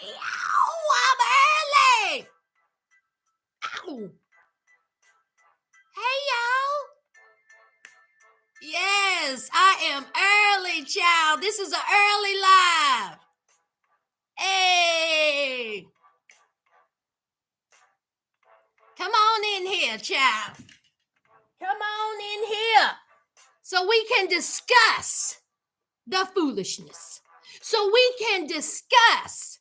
I'm early. Ow. Hey, y'all. Yes, I am early, child. This is an early live. Hey. Come on in here, child. Come on in here so we can discuss the foolishness. So we can discuss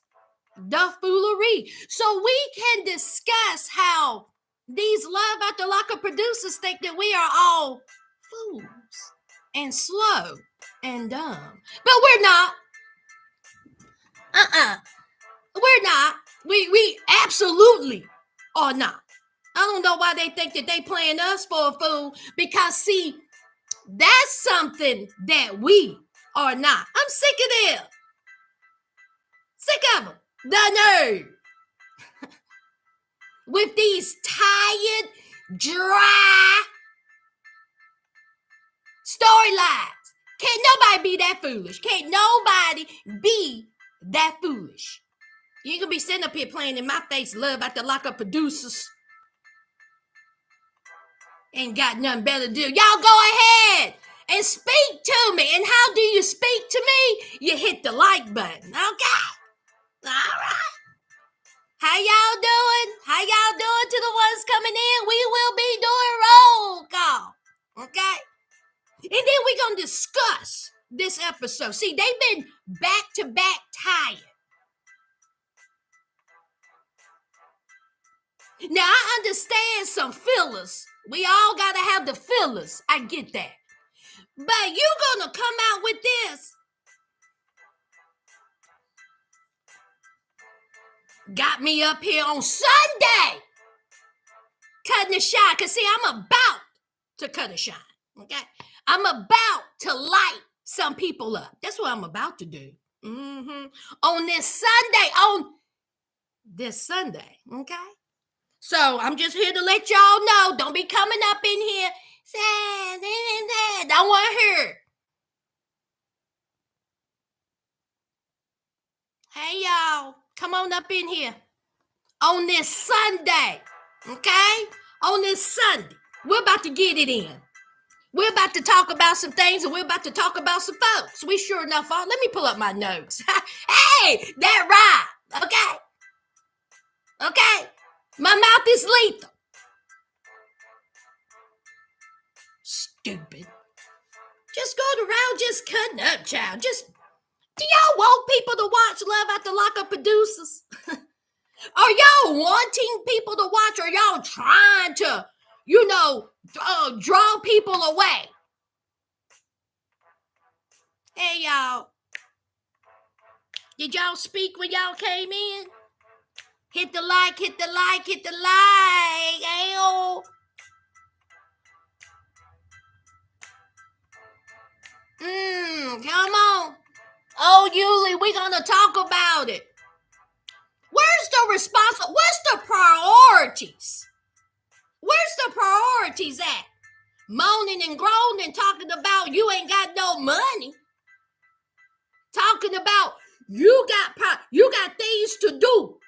the foolery. So we can discuss how these Love After Lockup producers think that we are all fools and slow and dumb. But we're not. We're not. We absolutely are not. I don't know why they think that they playing us for a fool, because see, that's something that we are not. I'm sick of them. Sick of them. The nerve. With these tired, dry storylines. Can't nobody be that foolish. Can't nobody be that foolish. You ain't gonna be sitting up here playing in my face, Love After Lockup producers. Ain't got nothing better to do. Y'all go ahead and speak to me. And how do you speak to me? You hit the like button. Okay? All right. How y'all doing? How y'all doing to the ones coming in? We will be doing roll call. Okay? And then we're going to discuss this episode. See, they've been back-to-back tired. Now, I understand some fillers. We all got to have the fillers. I get that. But you going to come out with this. Got me up here on Sunday cutting the shine. Because, see, I'm about to cut a shine. Okay? I'm about to light some people up. That's what I'm about to do. On this Sunday. Okay? So I'm just here to let y'all know. Don't be coming up in here saying, don't want to hear. Hey, y'all. Come on up in here. On this Sunday. Okay? On this Sunday. We're about to get it in. We're about to talk about some things, and we're about to talk about some folks. We sure enough are. Let me pull up my notes. Hey, that right. Okay? Okay? My mouth is lethal. Stupid. Just going around just cutting up, child. Do y'all want people to watch Love After Lockup producers? Are y'all wanting people to watch? Or are y'all trying to, draw people away? Hey, y'all. Did y'all speak when y'all came in? Hit the like. Ayo. Come on. Oh, Yuli, we're going to talk about it. Where's the priorities? Where's the priorities at? Moaning and groaning, talking about you ain't got no money. Talking about you got things to do.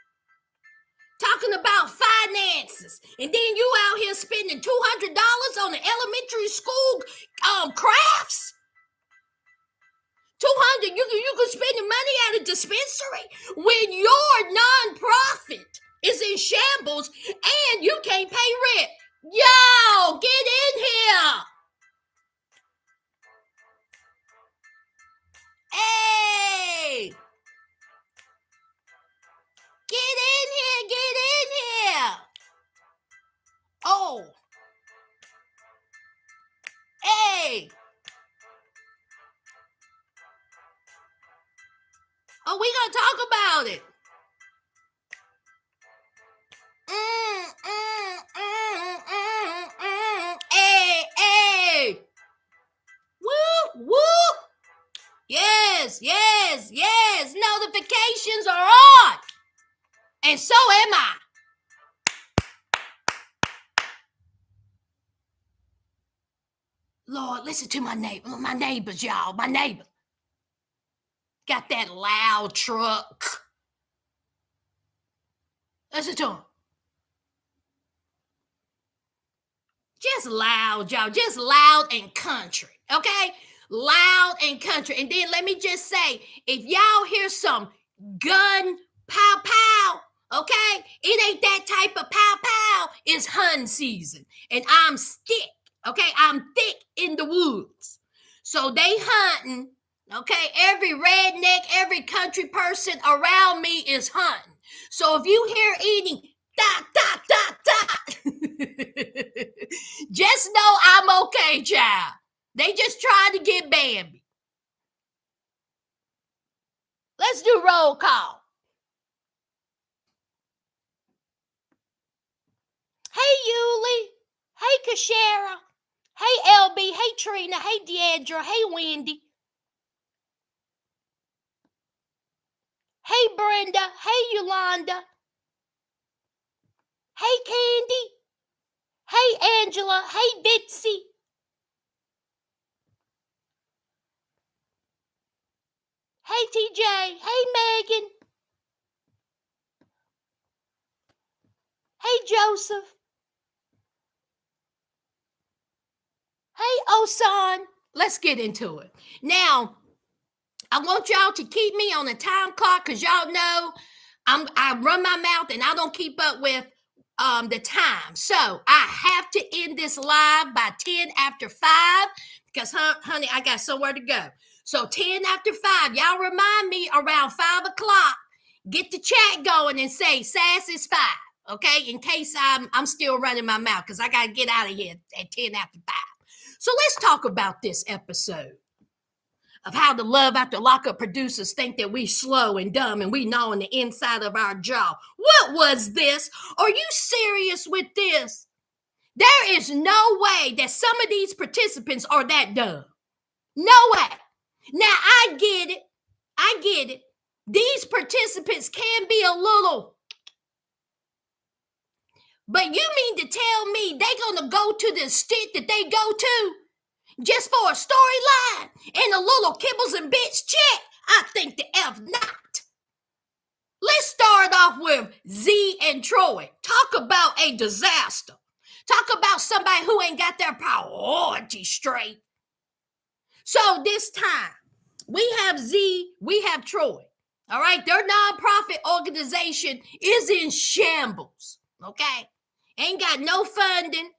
Talking about finances. And then you out here spending $200 on the elementary school crafts. 200, you can spend the money at a dispensary when your nonprofit is in shambles and you can't pay rent. Yo, get in here. Hey. Get in here. Oh. Hey. Oh, we gonna talk about it. Hey. Whoop, whoop. Yes. Notifications are on. And so am I. Lord, listen to my neighbors, y'all. My neighbor. Got that loud truck. Listen to him. Just loud, y'all. Just loud and country. Okay? Loud and country. And then let me just say, if y'all hear some gun pow pow, okay? It ain't that type of pow pow. It's hunt season. And I'm thick. Okay? I'm thick in the woods. So they hunting. Okay? Every redneck, every country person around me is hunting. So if you hear eating dot dot dot dot, just know I'm okay, child. They just trying to get Bambi. Let's do roll call. Hey, Yuli. Hey, Kashara. Hey, LB. Hey, Trina. Hey, Deandra. Hey, Wendy. Hey, Brenda. Hey, Yolanda. Hey, Candy. Hey, Angela. Hey, Bitsy. Hey, TJ. Hey, Megan. Hey, Joseph. Hey, Osan. Let's get into it. Now, I want y'all to keep me on the time clock because y'all know I run my mouth and I don't keep up with the time. So I have to end this live by 10 after 5 because, honey, I got somewhere to go. So 10 after 5, y'all remind me around 5 o'clock, get the chat going and say Sass is 5, okay? In case I'm still running my mouth because I got to get out of here at 10 after 5. So let's talk about this episode of how the Love After Lockup producers think that we slow and dumb and we know on the inside of our jaw. What was this? Are you serious with this? There is no way that some of these participants are that dumb. No way. Now, I get it. I get it. These participants can be a little... But you mean to tell me they're going to go to the extent that they go to just for a storyline and a little kibbles and bits check? I think the F not. Let's start off with Z and Troy. Talk about a disaster. Talk about somebody who ain't got their priorities straight. So this time, we have Z, we have Troy. All right, their nonprofit organization is in shambles. Okay, ain't got no funding.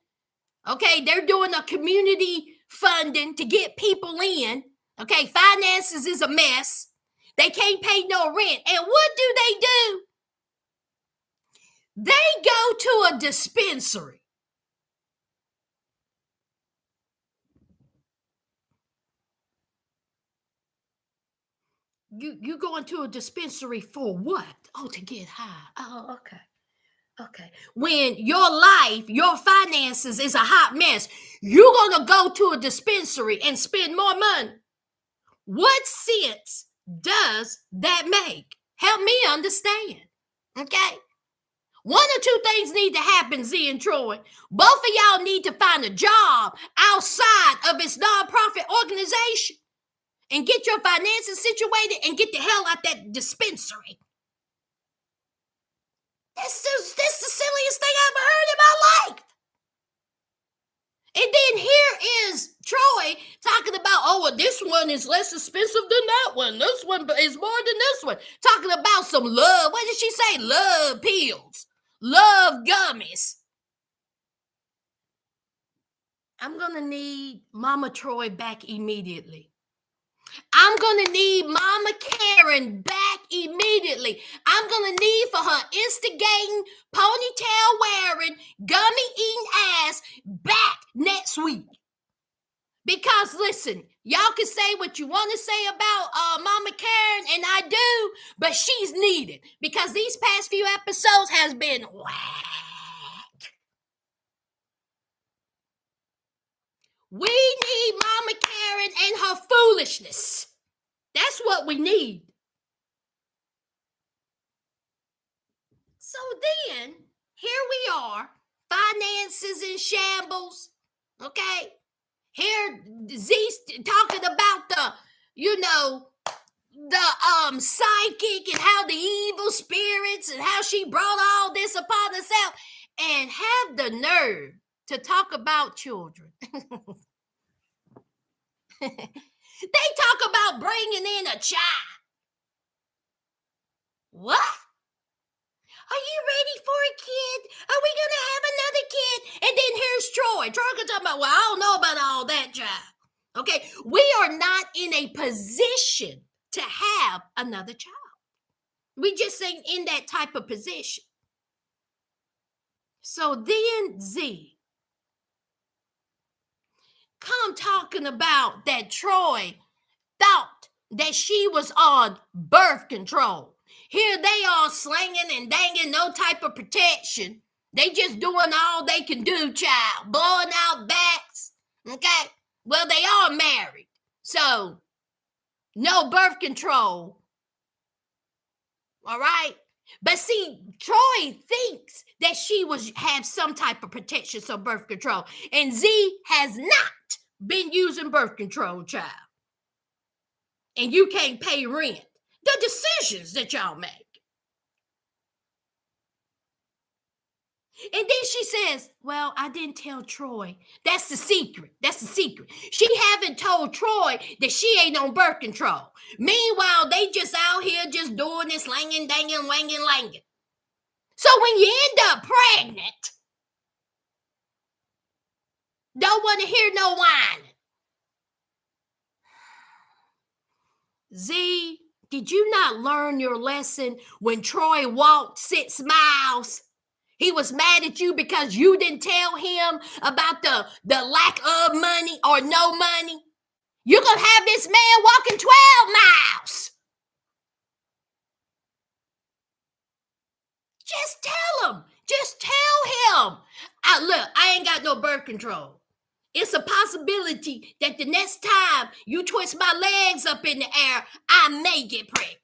Okay, they're doing a community funding to get people in. Okay, finances is a mess. They can't pay no rent. And what do? They go to a dispensary. You going to a dispensary for what? Oh, to get high. Oh, okay. Okay. When your life, your finances is a hot mess, you're going to go to a dispensary and spend more money. What sense does that make? Help me understand. Okay. One or two things need to happen, Z and Troy. Both of y'all need to find a job outside of this nonprofit organization and get your finances situated and get the hell out that dispensary. This is the silliest thing I've ever heard in my life. And then here is Troy talking about, oh, well, this one is less expensive than that one. This one is more than this one. Talking about some love. What did she say? Love pills. Love gummies. I'm going to need Mama Troy back immediately. I'm going to need Mama Karen back immediately. I'm going to need for her instigating, ponytail wearing, gummy eating ass back next week. Because listen, y'all can say what you want to say about Mama Karen, and I do, but she's needed because these past few episodes has been whack. We need Mama Karen and her foolishness. That's what we need. So then, here we are, finances in shambles, okay? Here, Z's talking about the, the psychic and how the evil spirits and how she brought all this upon herself, and have the nerve to talk about children. They talk about bringing in a child. What? Are you ready for a kid? Are we going to have another kid? And then here's Troy. Troy can talk about, well, I don't know about all that, child. Okay, we are not in a position to have another child. We just ain't in that type of position. So then Z come talking about that Troy thought that she was on birth control. Here they are slinging and danging, no type of protection. They just doing all they can do, child. Blowing out backs. Okay? Well, they are married. So, no birth control. All right? But see, Troy thinks that she was have some type of protection, so birth control. And Z has not been using birth control, child. And you can't pay rent. The decisions that y'all make. And then she says, well, I didn't tell Troy. That's the secret. That's the secret. She haven't told Troy that she ain't on birth control. Meanwhile, they just out here just doing this langing, danging, wanging, langing. So when you end up pregnant, don't want to hear no whining. Z, did you not learn your lesson when Troy walked 6 miles? He was mad at you because you didn't tell him about the lack of money or no money. You're going to have this man walking 12 miles. Just tell him. Just tell him. Look, I ain't got no birth control. It's a possibility that the next time you twist my legs up in the air, I may get pregnant.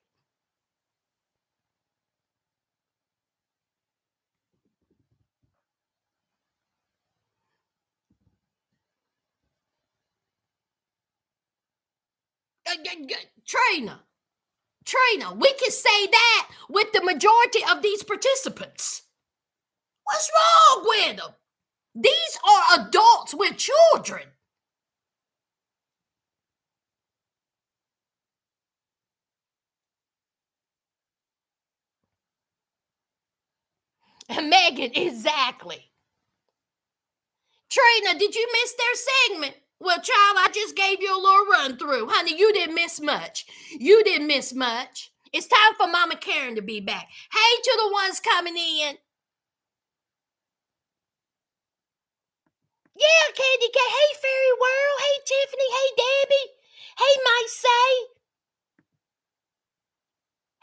Trina, we can say that with the majority of these participants. What's wrong with them? These are adults with children. Megan, exactly. Trina, did you miss their segment? Well, child, I just gave you a little run through. Honey, you didn't miss much. You didn't miss much. It's time for Mama Karen to be back. Hey to the ones coming in. Yeah, Candy Cat. Hey, Fairy World. Hey, Tiffany. Hey, Debbie. Hey, Might Say.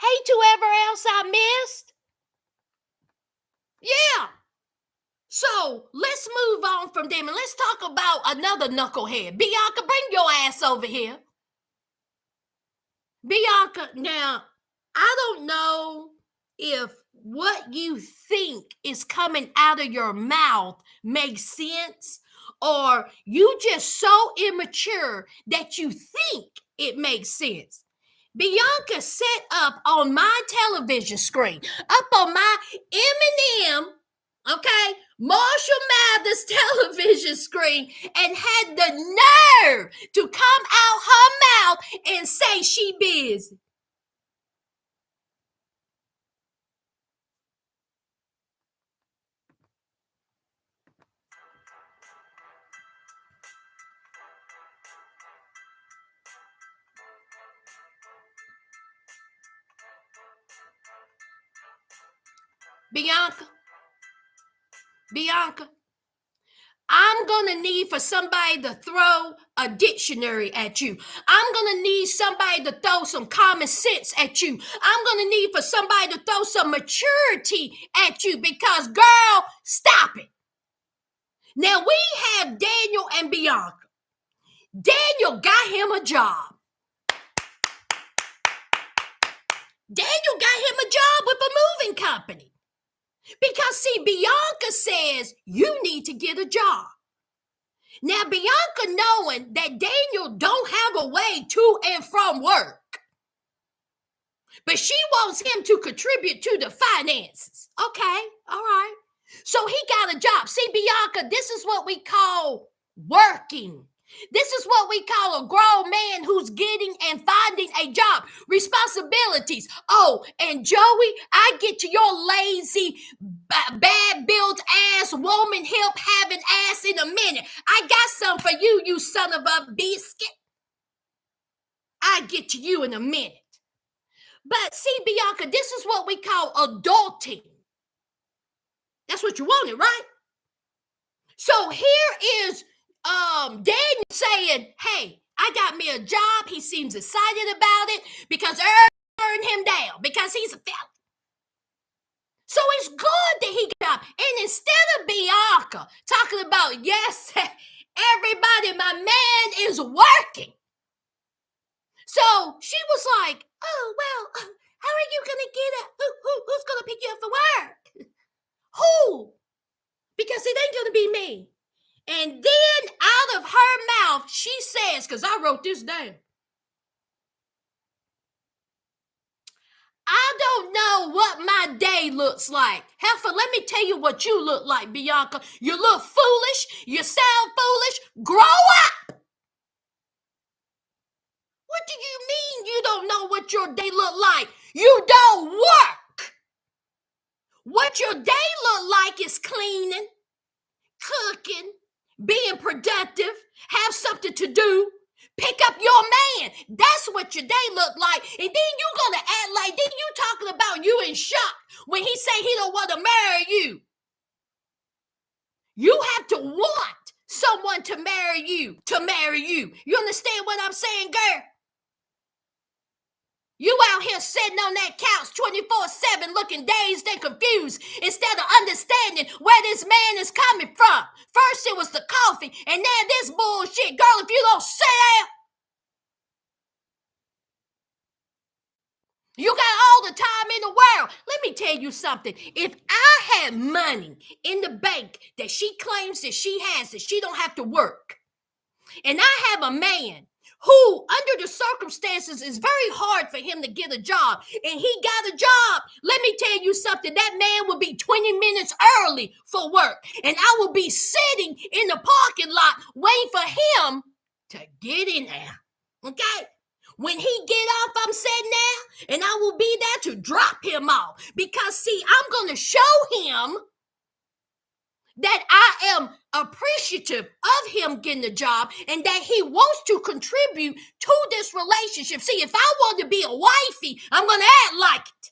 Hey, to whoever else I missed. Yeah. So let's move on from them and let's talk about another knucklehead. Bianca, bring your ass over here. Bianca, now, I don't know if what you think is coming out of your mouth makes sense, or you just so immature that you think it makes sense. Bianca set up on my television screen, up on my M&M, okay, Marshall Mathers television screen, and had the nerve to come out her mouth and say she busy. Bianca, I'm going to need for somebody to throw a dictionary at you. I'm going to need somebody to throw some common sense at you. I'm going to need for somebody to throw some maturity at you because, girl, stop it. Now, we have Daniel and Bianca. Daniel got him a job. Daniel got him a job with a moving company. Because, see, Bianca says, you need to get a job. Now, Bianca knowing that Daniel don't have a way to and from work. But she wants him to contribute to the finances. Okay, all right. So he got a job. See, Bianca, this is what we call working. This is what we call a grown man who's getting and finding a job. Responsibilities. Oh, and Joey, I get to your lazy, bad built ass, woman hip having ass in a minute. I got some for you, you son of a biscuit. I get to you in a minute. But see, Bianca, this is what we call adulting. That's what you wanted, right? So here is Daniel saying, hey, I got me a job. He seems excited about it because Earl turned him down because he's a fella. So it's good that he got, and instead of Bianca talking about, yes, everybody, my man is working. So she was like, oh, well, how are you going to get it? Who's going to pick you up for work? Who? Because it ain't going to be me. And then out of her mouth, she says, because I wrote this down, I don't know what my day looks like. Heifer, let me tell you what you look like, Bianca. You look foolish. You sound foolish. Grow up. What do you mean you don't know what your day look like? You don't work. What your day look like is cleaning, cooking, being productive, have something to do, pick up your man. That's what your day look like. And then you gonna act like, then you talking about you in shock when he say he don't want to marry you. You have to want someone to marry you, You understand what I'm saying, girl? You out here sitting on that couch 24/7 looking dazed and confused instead of understanding where this man is coming from. First it was the coffee and now this bullshit. Girl, if you don't sit down, you got all the time in the world. Let me tell you something. If I had money in the bank that she claims that she has, that she don't have to work, and I have a man who, under the circumstances, is very hard for him to get a job, and he got a job, let me tell you something, that man will be 20 minutes early for work, and I will be sitting in the parking lot waiting for him to get in there, okay? When he get off, I'm sitting there, and I will be there to drop him off, because, see, I'm going to show him that I am appreciative of him getting a job and that he wants to contribute to this relationship. See, if I want to be a wifey, I'm going to act like it.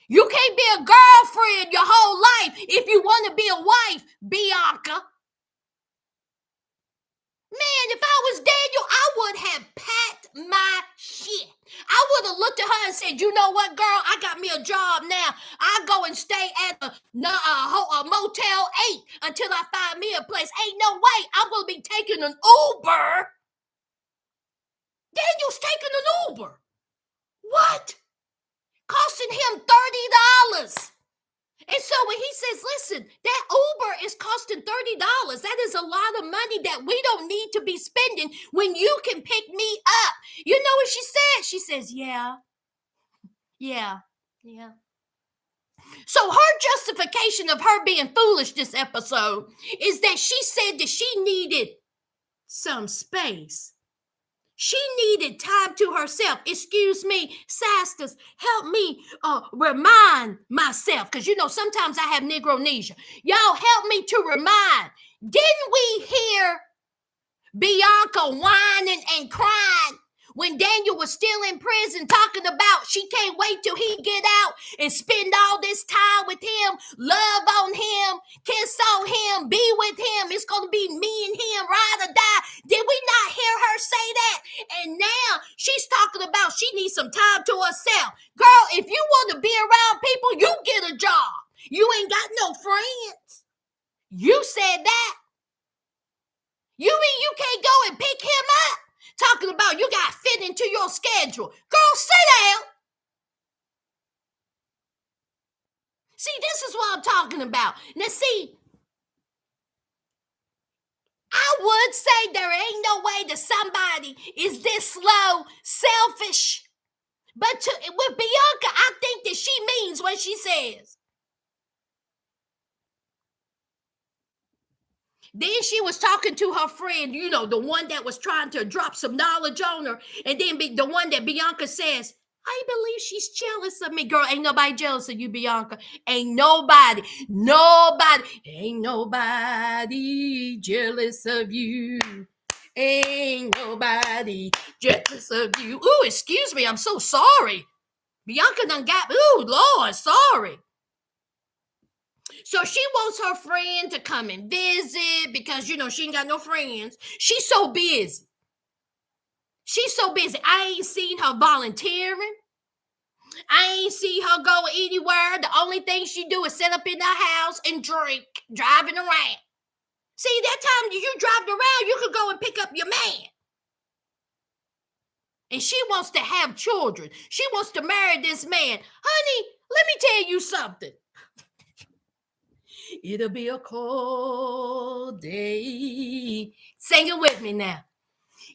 You can't be a girlfriend your whole life if you want to be a wife, Bianca. Man, if I was Daniel, I would have packed my shit. I would have looked at her and said, you know what, girl? I got me a job now. I go and stay at a Motel 8 until I find me a place. Ain't no way I'm going to be taking an Uber. Daniel's taking an Uber. What? Costing him $30. And so when he says, listen, that Uber is costing $30, that is a lot of money that we don't need to be spending when you can pick me up. You know what she said? She says, yeah. So her justification of her being foolish this episode is that she said that she needed some space. She needed time to herself. Excuse me, sisters, help me remind myself. Because, you know, sometimes I have Negronesia. Y'all help me to remind. Didn't we hear Bianca whining and crying when Daniel was still in prison talking about she can't wait till he get out and spend all this time with him, love on him, kiss on him, be with him. It's going to be me and him, ride or die. Did we not hear her say that? And now she's talking about she needs some time to herself. Girl, if you want to be around people, you get a job. You ain't got no friends. You said that. You mean you can't go and pick him up? Talking about you got to fit into your schedule. Girl, sit down. See, this is what I'm talking about. Now, see, I would say there ain't no way that somebody is this slow, selfish, But with Bianca, I think that she means what she says. Then she was talking to her friend, the one that was trying to drop some knowledge on her. And then the one that Bianca says, I believe she's jealous of me. Girl, ain't nobody jealous of you, Bianca. Ain't nobody jealous of you. Ain't nobody jealous of you. Ooh, excuse me, I'm so sorry. Bianca done got, ooh, Lord, sorry. So she wants her friend to come and visit because, she ain't got no friends. She's so busy. I ain't seen her volunteering. I ain't see her go anywhere. The only thing she do is sit up in the house and drink, driving around. See, that time you driving around, you could go and pick up your man. And she wants to have children. She wants to marry this man. Honey, let me tell you something. It'll be a cold day. Sing it with me now.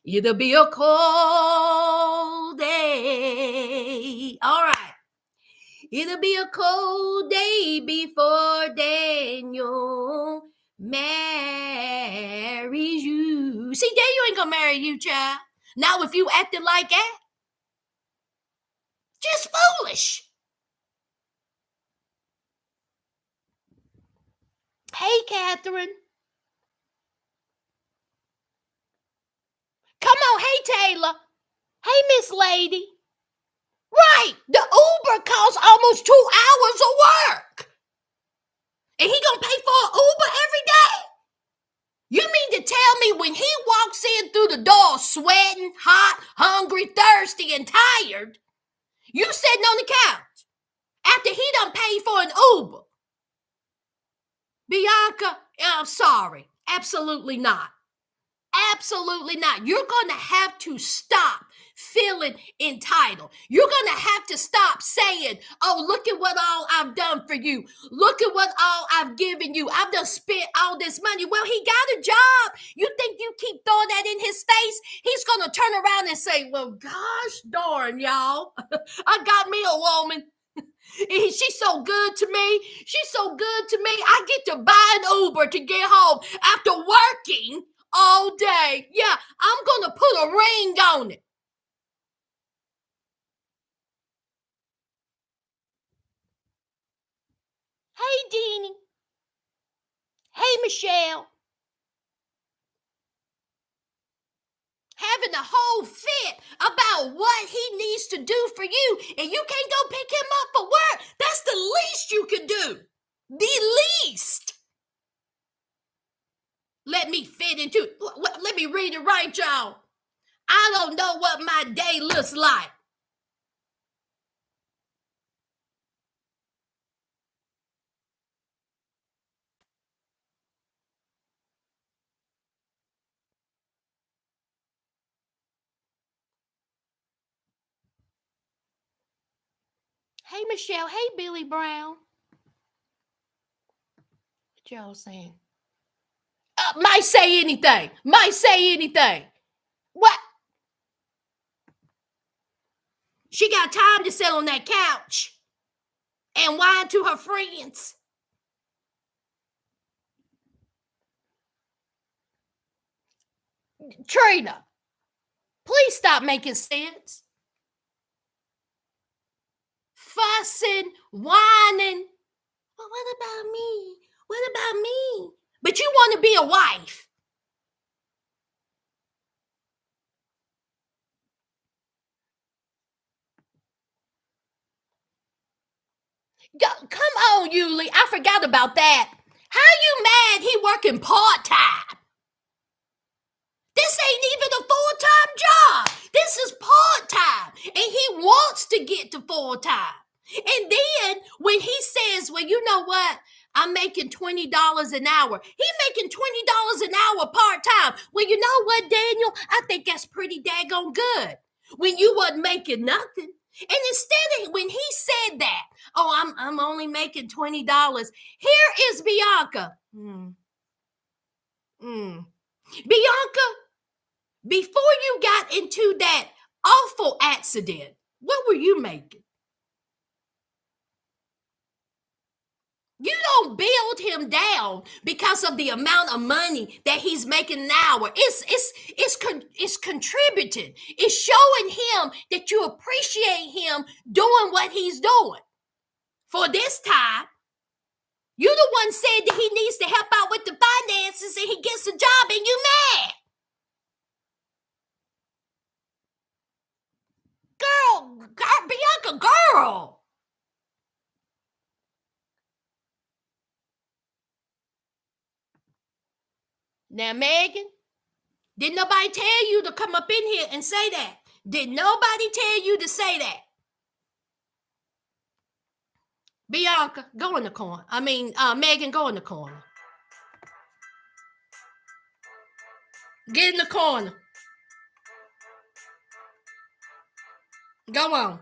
It'll be a cold day. All right. It'll be a cold day before Daniel marries you. See, Daniel ain't gonna marry you, child. Now, if you acted like that, just foolish. Hey, Catherine. Come on. Hey, Taylor. Hey, Miss Lady. Right. The Uber costs almost 2 hours of work. And he gonna pay for an Uber every day? You mean to tell me when he walks in through the door sweating, hot, hungry, thirsty, and tired, you sitting on the couch after he done paid for an Uber? Bianca, I'm sorry. Absolutely not. Absolutely not. You're going to have to stop feeling entitled. You're going to have to stop saying, oh, look at what all I've done for you. Look at what all I've given you. I've done spent all this money. Well, he got a job. You think you keep throwing that in his face? He's going to turn around and say, well, gosh darn, y'all. I got me a woman. She's so good to me. She's so good to me. I get to buy an Uber to get home after working all day. Yeah, I'm going to put a ring on it. Hey, Deanie. Hey, Michelle. Having a whole fit about what he needs to do for you, and you can't go pick him up for work. That's the least you can do. The least. Let me fit into it. Let me read it right, y'all. I don't know what my day looks like. Hey, Michelle. Hey, Billy Brown. What y'all saying? Might say anything. Might say anything. What? She got time to sit on that couch and whine to her friends. Trina, please stop making sense. Fussing, whining. Well, what about me? What about me? But you want to be a wife. Come on, Yuli. I forgot about that. How you mad he working part-time? This ain't even a full-time job. This is part-time. And he wants to get to full-time. And then when he says, well, you know what? I'm making $20 an hour. He's making $20 an hour part-time. Well, you know what, Daniel? I think that's pretty daggone good. When you wasn't making nothing. And instead of when he said that, oh, I'm only making $20. Here is Bianca. Bianca, before you got into that awful accident, What were you making? You don't build him down because of the amount of money that he's making an hour. It's contributing. It's showing him that you appreciate him doing what he's doing. For this time, you the one said that he needs to help out with the finances and he gets a job and you mad. Girl, Bianca, girl. Now, Megan, did nobody tell you to come up in here and say that? Did nobody tell you to say that? Bianca, go in the corner. Megan, go in the corner. Get in the corner. Go on.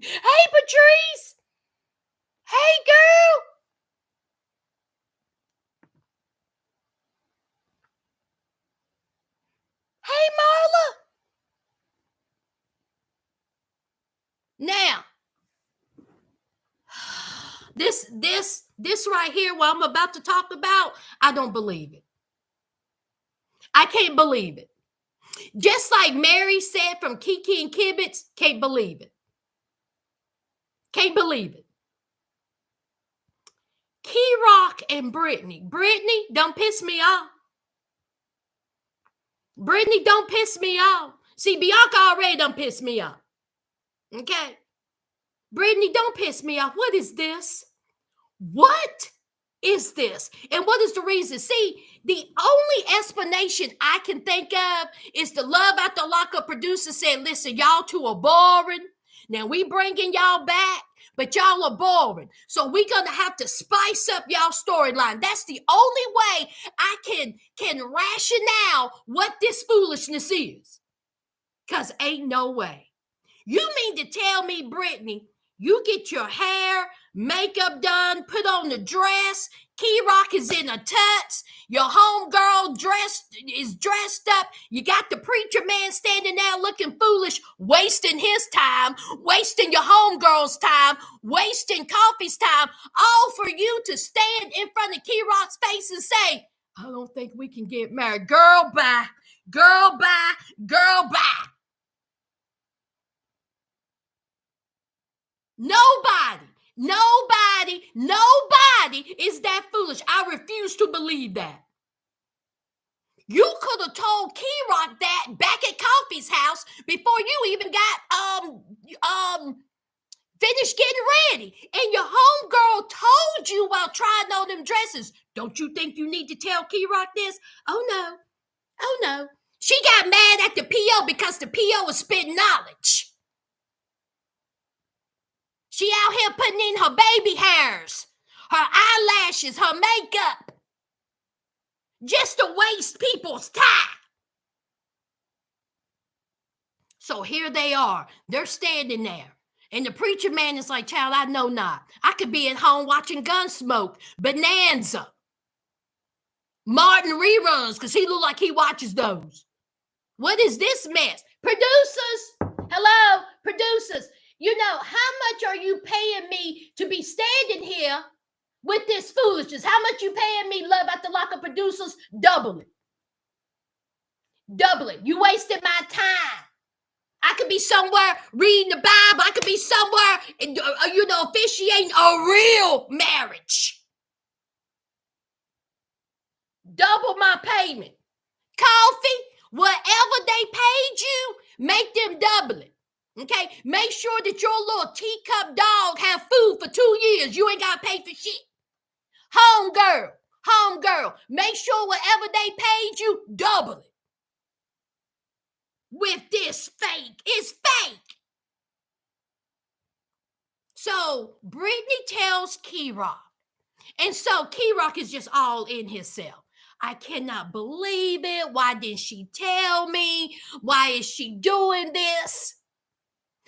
Hey, Patrice. Hey, girl. Hey, Marla. Now, this right here, what I'm about to talk about, I don't believe it. I can't believe it. Just like Mary said from Kiki and Kibitz, can't believe it. Can't believe it. Key Rock and Britney. Britney, don't piss me off. Britney, don't piss me off. See, Bianca already done piss me off. Okay? Britney, don't piss me off. What is this? What is this? And what is the reason? See, the only explanation I can think of is the Love After Lockup producer said, listen, y'all two are boring. Now we bringing y'all back, but y'all are boring. So we're going to have to spice up y'all storyline. That's the only way I can rationale what this foolishness is. Because ain't no way. You mean to tell me, Britney, you get your hair, makeup done, put on the dress, Key Rock is in a tux, your homegirl is dressed up, you got the preacher man standing there looking foolish, wasting his time, wasting your homegirl's time, wasting Coffee's time, all for you to stand in front of Key Rock's face and say, I don't think we can get married. Girl, bye. Girl, bye. Girl, bye. Nobody is that foolish. I refuse to believe that. You could have told Key Rock that back at Coffee's house before you even got finished getting ready. And your homegirl told you while trying on them dresses. Don't you think you need to tell Key Rock this? Oh no. She got mad at the PO because the PO was spitting knowledge. She out here putting in her baby hairs, her eyelashes, her makeup, just to waste people's time. So here they are. They're standing there. And the preacher man is like, child, I know not. I could be at home watching Gunsmoke, Bonanza, Martin reruns, because he look like he watches those. What is this mess? Producers, hello, producers. You know, how much are you paying me to be standing here with this foolishness? How much you paying me, Love After Lockup producers? Double it. Double it. You wasted my time. I could be somewhere reading the Bible. I could be somewhere, officiating a real marriage. Double my payment. Coffee, whatever they paid you, make them double it. Okay, make sure that your little teacup dog have food for 2 years. You ain't got to pay for shit. Homegirl, make sure whatever they paid you, double it. With this fake, it's fake. So Britney tells Key Rock, and so Key Rock is just all in himself. I cannot believe it. Why didn't she tell me? Why is she doing this?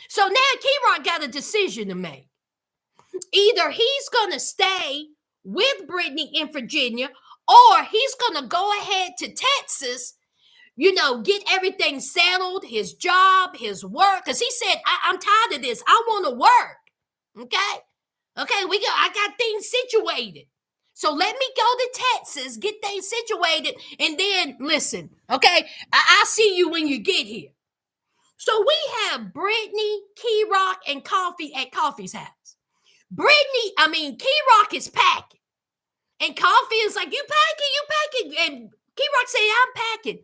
So now Key Rock got a decision to make. Either he's going to stay with Britney in Virginia, or he's going to go ahead to Texas, get everything settled, his job, his work. Because he said, I'm tired of this. I want to work. Okay. I got things situated. So let me go to Texas, get things situated, and then listen, okay? I'll see you when you get here. So we have Britney, Key Rock, and Coffee at Coffee's house. Key Rock is packing. And Coffee is like, you packing. And Key Rock say, I'm packing.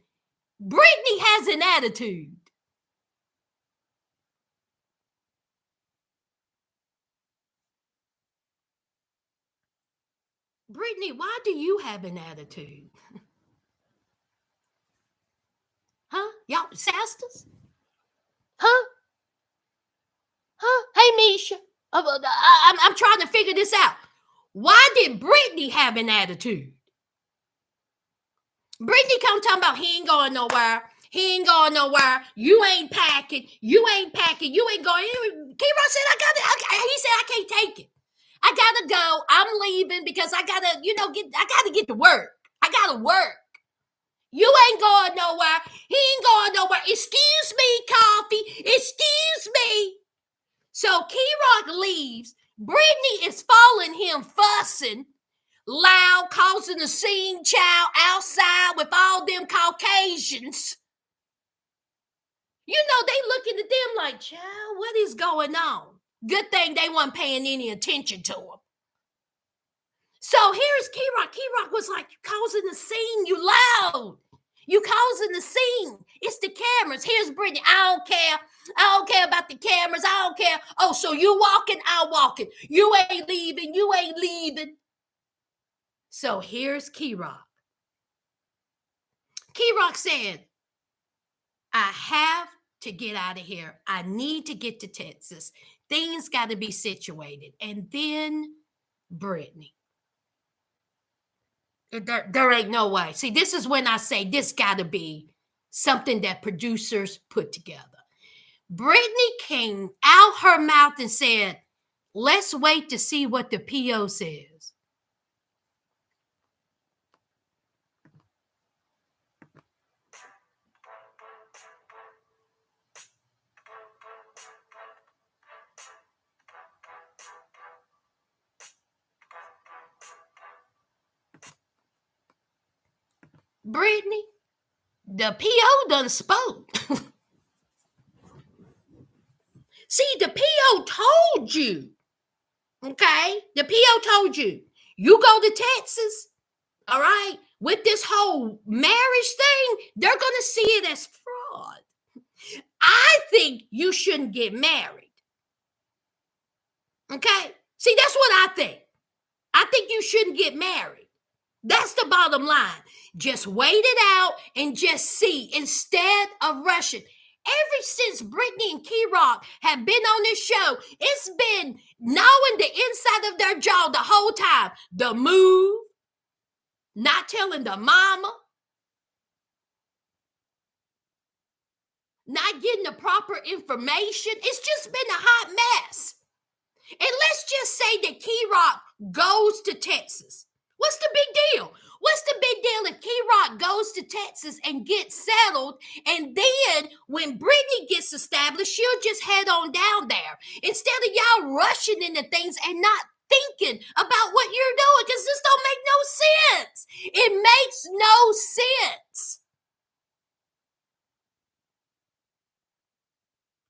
Britney has an attitude. Britney, why do you have an attitude? Huh? Y'all sisters? Huh? Huh? Hey, Misha. I'm trying to figure this out. Why did Britney have an attitude? Britney come talking about he ain't going nowhere. He ain't going nowhere. You ain't packing. You ain't packing. You ain't going. K-Rock said, he said, I can't take it. I gotta go. I'm leaving because I gotta, I gotta get to work. I gotta work. You ain't going nowhere. He ain't going nowhere. Excuse me, Coffee. Excuse me. So Key Rock leaves. Britney is following him, fussing, loud, causing a scene, child, outside with all them Caucasians. They looking at them like, child, what is going on? Good thing they weren't paying any attention to him. So here's Key Rock. Key Rock was like, you causing a scene, you loud. You causing the scene. It's the cameras. Here's Britney. I don't care. I don't care about the cameras. I don't care. Oh, so you walking, I'm walking. You ain't leaving. You ain't leaving. So here's Key Rock. Key Rock said, I have to get out of here. I need to get to Texas. Things got to be situated. And then Britney. There ain't no way. See, this is when I say this got to be something that producers put together. Britney came out her mouth and said, let's wait to see what the PO says. Britney, the PO done spoke. See, the PO told you. Okay? The PO told you. You go to Texas, all right, with this whole marriage thing, they're going to see it as fraud. I think you shouldn't get married. Okay? See, that's what I think. I think you shouldn't get married. That's the bottom line. Just wait it out and just see instead of rushing. Ever since Britney and Key Rock have been on this show, it's been knowing the inside of their jaw the whole time. The move, not telling the mama, not getting the proper information. It's just been a hot mess. And let's just say that Key Rock goes to Texas. What's the big deal? What's the big deal if Key Rock goes to Texas and gets settled, and then when Britney gets established, she'll just head on down there instead of y'all rushing into things and not thinking about what you're doing, because this don't make no sense. It makes no sense.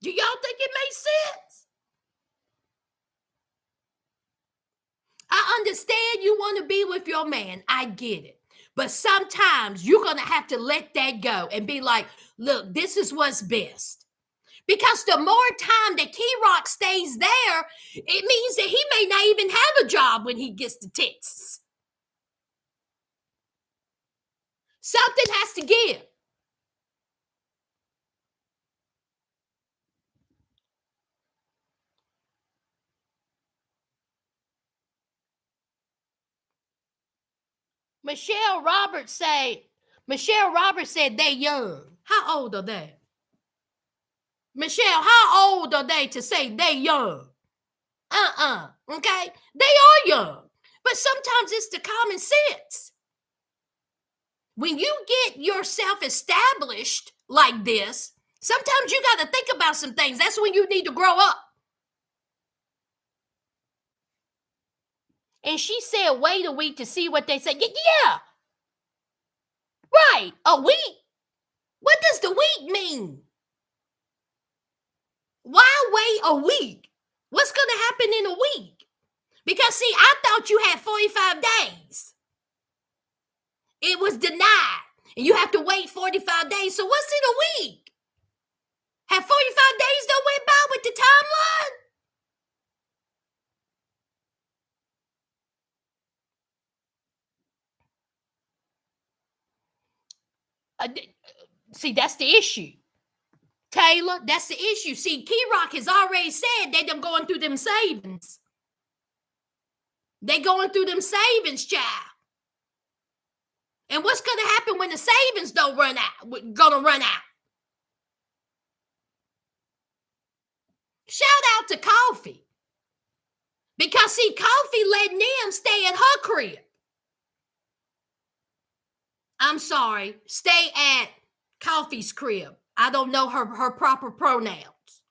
Do y'all think it makes sense? I understand you want to be with your man. I get it. But sometimes you're going to have to let that go and be like, look, this is what's best. Because the more time that Key Rock stays there, it means that he may not even have a job when he gets to Texas. Something has to give. Michelle Roberts said they young. How old are they? Michelle, how old are they to say they young? Okay? They are young. But sometimes it's the common sense. when you get yourself established like this, sometimes you got to think about some things. That's when you need to grow up. And she said, wait a week to see what they say. Yeah. Right. A week. What does the week mean? Why wait a week? What's going to happen in a week? Because, see, I thought you had 45 days. It was denied. And you have to wait 45 days. So what's in a week? Have 45 days don't went by with the timeline? See, that's the issue. Taylor, that's the issue. See, Key Rock has already said they them going through them savings. They going through them savings, child. And what's going to happen when the savings don't run out? Gonna run out. Shout out to Coffee. Because, see, Coffee letting them stay at her crib. I'm sorry, stay at Coffee's crib. I don't know her proper pronouns.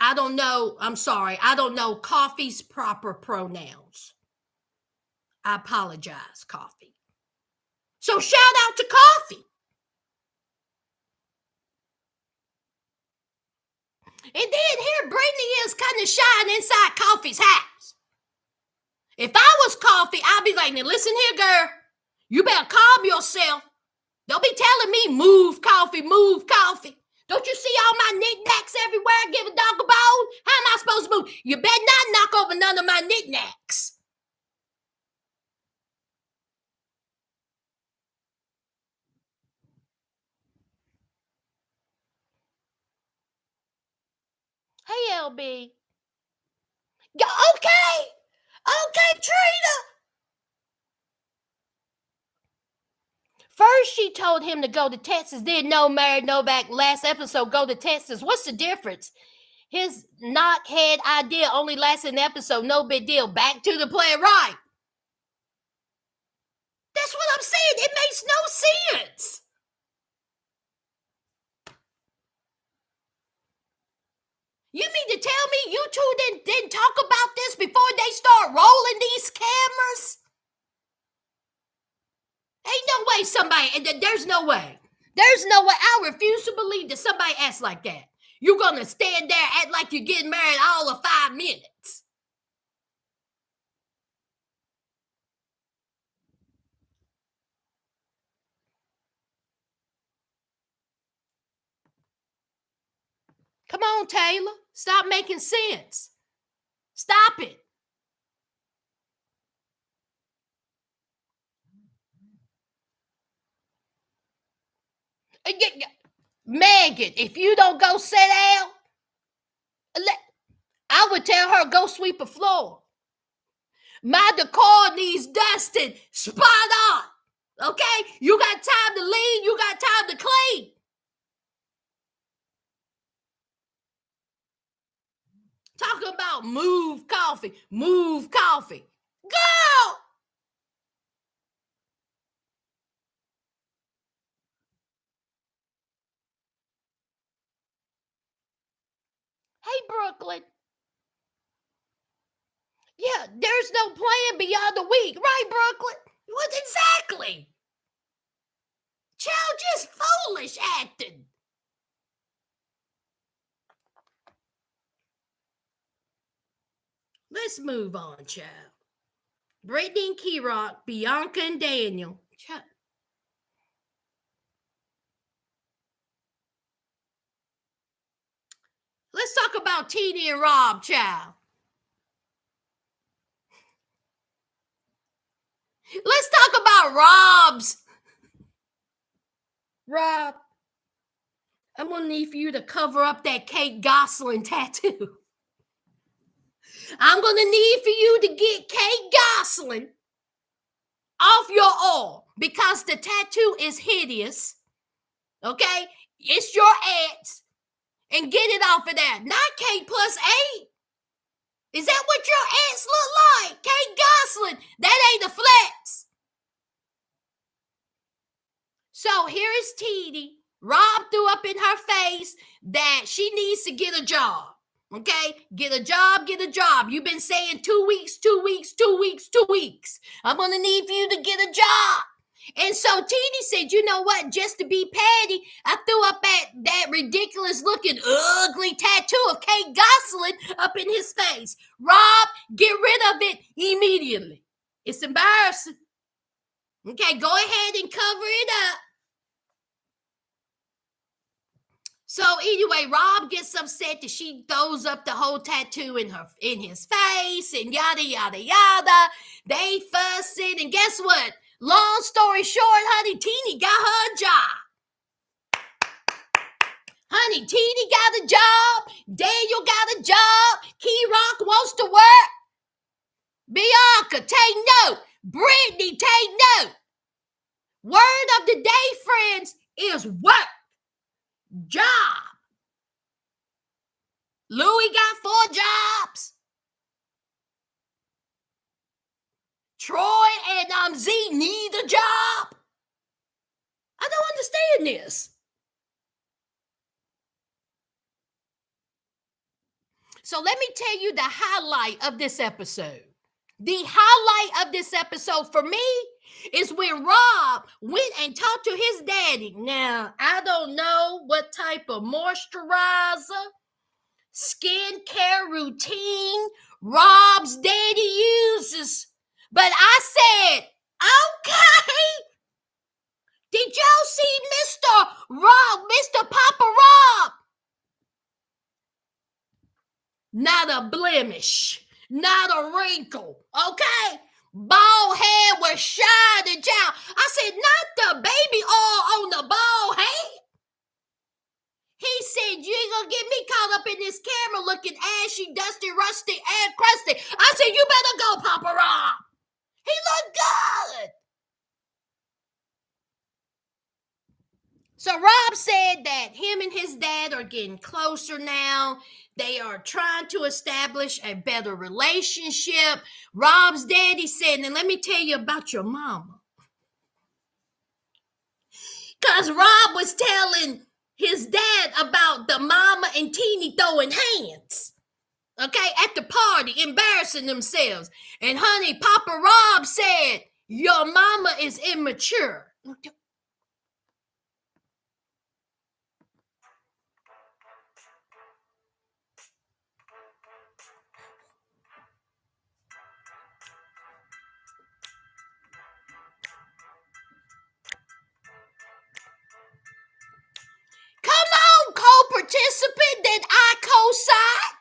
I don't know, I'm sorry, I don't know Coffee's proper pronouns. I apologize, Coffee. So shout out to Coffee. And then here Britney is kind of shying inside Coffee's house. If I was Coffee, I'd be like, now listen here, girl. You better calm yourself. Don't be telling me move, Coffee, move, Coffee. Don't you see all my knickknacks everywhere? Give a dog a bone. How am I supposed to move? You better not knock over none of my knickknacks. Hey, LB. Okay, Trina. First, she told him to go to Texas. Then no married, no back. Last episode, go to Texas. What's the difference? His knockhead idea only lasts an episode. No big deal. Back to the plan, right? That's what I'm saying. It makes no sense. You mean to tell me you two didn't talk about this before they start rolling these cameras? Ain't no way somebody, there's no way. There's no way. I refuse to believe that somebody acts like that. You're going to stand there, act like you're getting married all of 5 minutes. Come on, Taylor. Stop making sense. Stop it. Megan, if you don't go sit down, I would tell her go sweep a floor. My decor needs dusting. Spot on. Okay? You got time to leave. You got time to clean. Talking about move, Coffee. Move, Coffee. Go! Hey, Brooklyn. Yeah, there's no plan beyond the week. Right, Brooklyn? What exactly? Child, just foolish acting. Let's move on, child. Britney and Key Rock, Bianca and Daniel. Child. Let's talk about Tina and Rob, child. Let's talk about Rob, I'm going to need for you to cover up that Kate Gosselin tattoo. I'm going to need for you to get Kate Gosselin off your arm because the tattoo is hideous. Okay? It's your ex. And get it off of there. Not Kate plus 8. Is that what your ex look like? Kate Gosselin. That ain't a flex. So here is Titi. Rob threw up in her face that she needs to get a job. Okay? Get a job, get a job. You've been saying 2 weeks, 2 weeks, 2 weeks, 2 weeks. I'm going to need for you to get a job. And so Titi said, you know what? Just to be petty, I threw up that ridiculous looking ugly tattoo of Kate Gosselin up in his face. Rob, get rid of it immediately. It's embarrassing. Okay, go ahead and cover it up. So anyway, Rob gets upset that she throws up the whole tattoo in his face and yada yada yada. They fussing, and guess what? Long story short, honey, Tini got her a job. Honey, Tini got a job. Daniel got a job. Key Rock wants to work. Bianca, take note. Britney, take note. Word of the day, friends, is work. Job. Louis got 4 jobs. Troy and Z need a job. I don't understand this. So let me tell you the highlight of this episode. The highlight of this episode for me is when Rob went and talked to his daddy. Now, I don't know what type of moisturizer, skincare routine Rob's daddy uses, but I said, okay. Did y'all see Mr. Rob, Mr. Papa Rob? Not a blemish, not a wrinkle, okay? Bald head was shining, child. I said, not the baby oil on the bald head. He said, you ain't gonna get me caught up in this camera looking ashy, dusty, rusty, and crusty. I said, you better go, Papa Rob. He looked good. So Rob said that him and his dad are getting closer now. They are trying to establish a better relationship. Rob's daddy said, and let me tell you about your mama. Because Rob was telling his dad about the mama and Teeny throwing hands. Okay, at the party, embarrassing themselves. And honey, Papa Rob said, your mama is immature. Co-participant that I co-sign.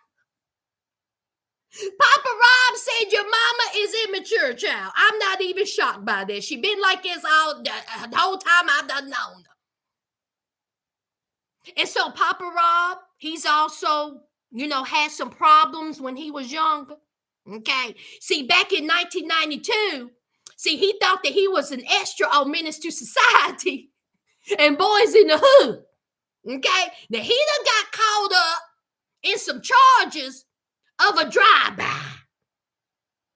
Papa Rob said your mama is immature, child. I'm not even shocked by this. She been like this all the whole time I've done known her. And so Papa Rob, he's also, had some problems when he was younger. Okay. See, back in 1992, he thought that he was an extra on Menace to Society and Boys in the Hood. Okay. Now he done got caught up in some charges of a drive-by.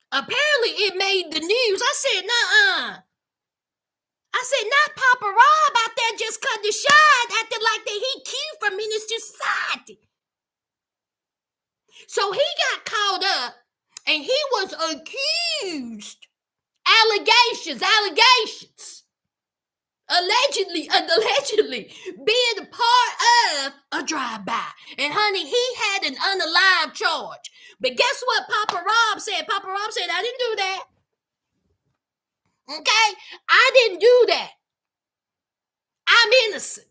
Apparently it made the news. I said, nuh-uh. I said, not Papa Rob out there just cut the shine, acting like that he cute for Menace to Society. So he got caught up and he was accused. Allegations. Allegedly being a part of a drive-by. And honey, he had an unalive charge. But guess what Papa Rob said? Papa Rob said, I didn't do that. Okay? I didn't do that. I'm innocent.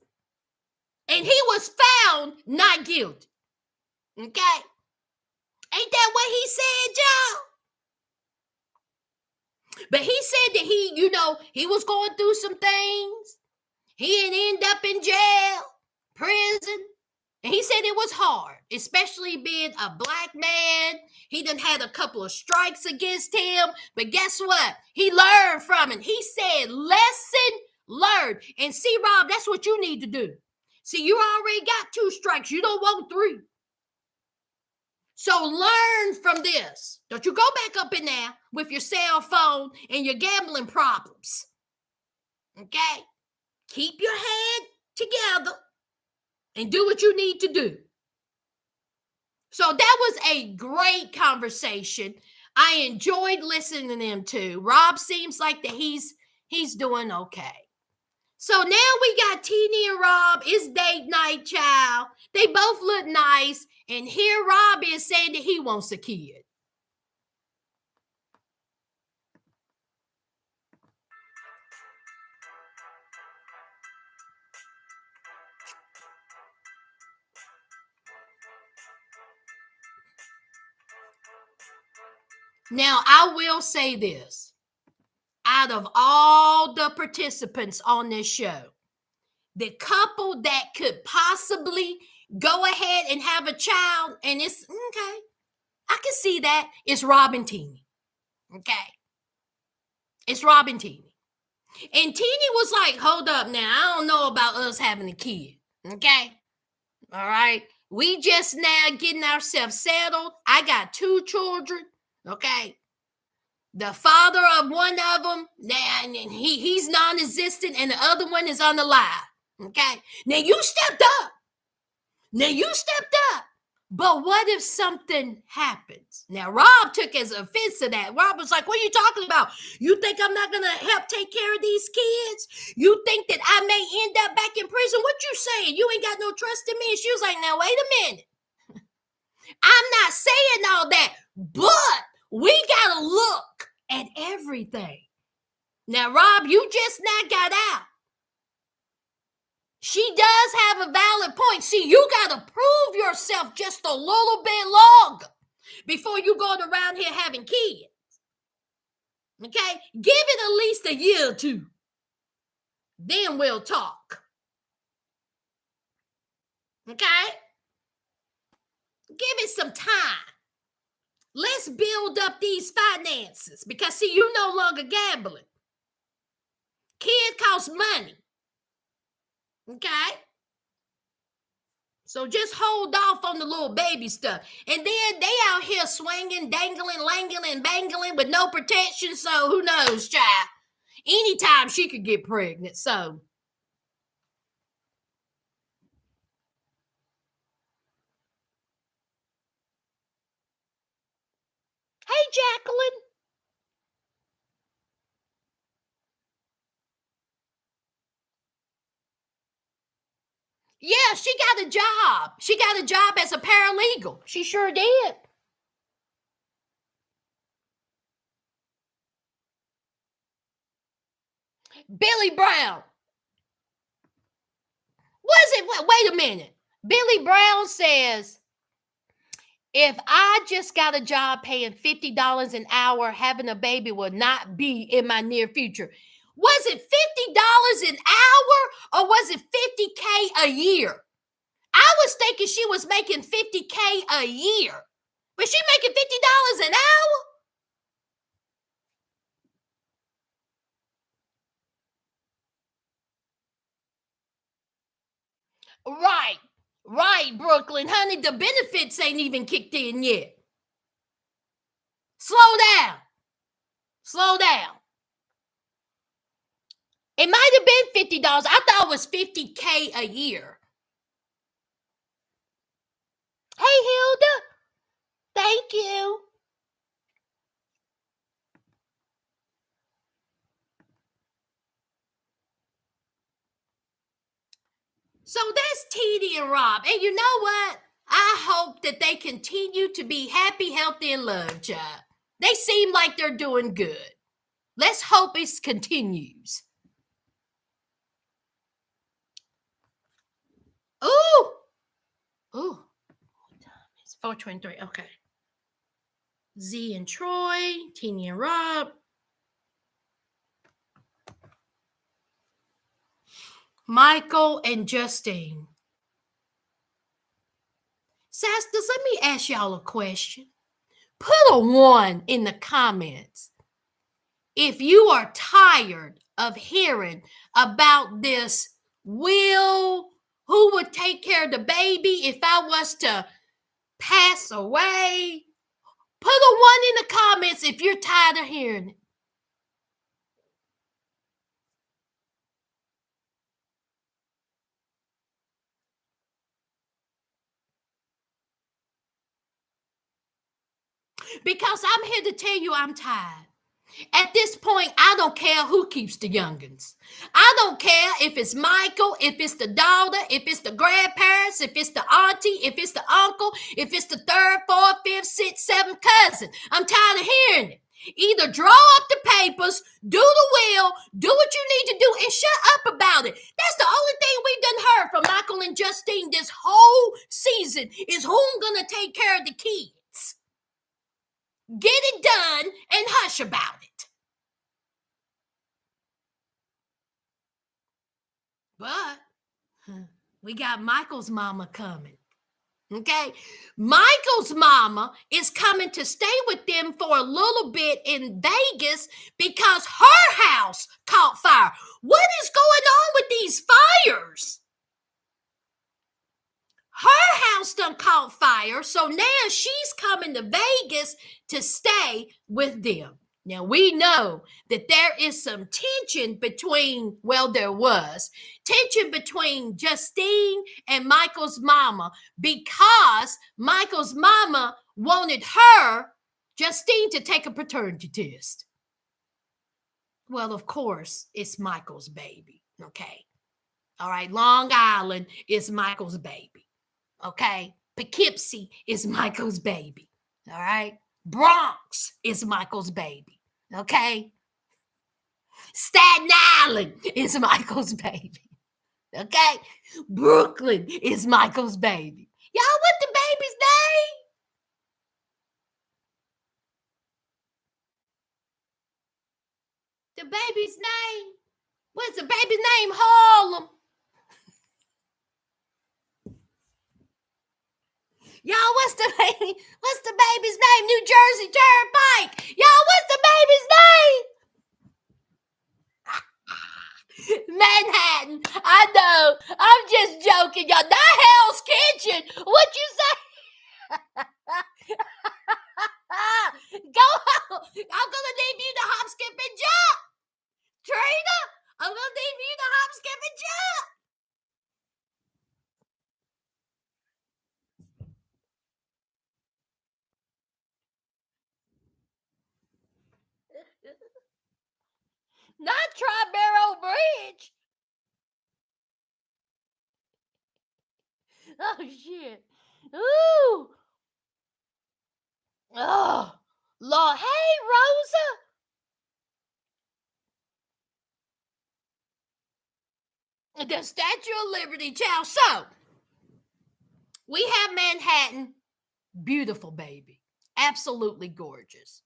And he was found not guilty. Okay? Ain't that what he said, y'all? But he said that he was going through some things. He didn't end up in jail, prison. And he said it was hard, especially being a black man. He done had a couple of strikes against him. But guess what? He learned from it. He said, lesson learned. And see, Rob, that's what you need to do. See, you already got 2 strikes. You don't want 3. So learn from this. Don't you go back up in there with your cell phone and your gambling problems. Okay? Keep your head together and do what you need to do. So that was a great conversation. I enjoyed listening to them too. Rob seems like that he's doing okay. So now we got Tina and Rob. It's date night, child. They both look nice. And here Rob is saying that he wants a kid. Now, I will say this. Out of all the participants on this show, the couple that could possibly go ahead and have a child, and it's okay, I can see that, it's Rob and Tina. Okay. It's Rob and Tina. And Tina was like, hold up now, I don't know about us having a kid. Okay. All right. We just now getting ourselves settled. I got 2 children. Okay. The father of one of them, he's non-existent, and the other one is on the line. Okay. Now you stepped up. But what if something happens? Now, Rob took as offense to that. Rob was like, what are you talking about? You think I'm not going to help take care of these kids? You think that I may end up back in prison? What you saying? You ain't got no trust in me? And she was like, now, wait a minute. I'm not saying all that, but we got to look at everything. Now, Rob, you just now got out. She does have a valid point. See, you got to prove yourself just a little bit longer before you go around here having kids. Okay? Give it at least a year or 2. Then we'll talk. Okay? Give it some time. Let's build up these finances because, see, you no longer gambling. Kids cost money. Okay? So just hold off on the little baby stuff. And then they out here swinging, dangling, langling, bangling with no protection. So who knows, child? Anytime she could get pregnant. So hey, Jacqueline. Yeah, she got a job. She got a job as a paralegal. She sure did. Billy Brown. Was it? Wait a minute. Billy Brown says, if I just got a job paying $50 an hour, having a baby will not be in my near future. Was it $50 an hour or was it $50K a year? I was thinking she was making $50K a year. Was she making $50 an hour? Right, Brooklyn. Honey, the benefits ain't even kicked in yet. Slow down. It might have been $50. I thought it was $50K a year. Hey, Hilda. Thank you. So that's Tina and Rob. And you know what? I hope that they continue to be happy, healthy, and loved, child. They seem like they're doing good. Let's hope it continues. Ooh. It's 4:23. Okay. Z and Troy, Tina and Rob. Michael and Justine. Sastas, let me ask y'all a question. Put a 1 in the comments if you are tired of hearing about this will, who would take care of the baby if I was to pass away. Put a 1 in the comments if you're tired of hearing it. Because I'm here to tell you I'm tired. At this point, I don't care who keeps the youngins. I don't care if it's Michael, if it's the daughter, if it's the grandparents, if it's the auntie, if it's the uncle, if it's the third, fourth, fifth, sixth, seventh cousin. I'm tired of hearing it. Either draw up the papers, do the will, do what you need to do, and shut up about it. That's the only thing we've done heard from Michael and Justine this whole season is who's gonna take care of the kids. Get it done and hush about it. But we got Michael's mama coming. Okay. Michael's mama is coming to stay with them for a little bit in Vegas because her house caught fire. What is going on with these fires? Her house done caught fire, so now she's coming to Vegas to stay with them. Now, we know that there is some tension between, well, there was tension between Justine and Michael's mama because Michael's mama wanted her, Justine, to take a paternity test. Well, of course, it's Michael's baby, okay? All right, Long Island is Michael's baby. Okay, Poughkeepsie is Michael's baby. All right, Bronx is Michael's baby. Okay, Staten Island is Michael's baby. Okay, Brooklyn is Michael's baby. Y'all, what the baby's name? The baby's name? What's the baby's name? Harlem. Y'all, what's the baby's name? New Jersey Turnpike. Y'all, what's the baby's name? Manhattan. I know. I'm just joking, y'all. Not Hell's Kitchen. What you say? Go home. I'm gonna leave you to hop, skip, and jump. Trina, I'm gonna leave you to hop, skip, and jump. Not Tri-Barrel Bridge. Oh, shit. Ooh. Oh, Lord. Hey, Rosa. The Statue of Liberty, child. So, we have Manhattan. Beautiful baby. Absolutely gorgeous.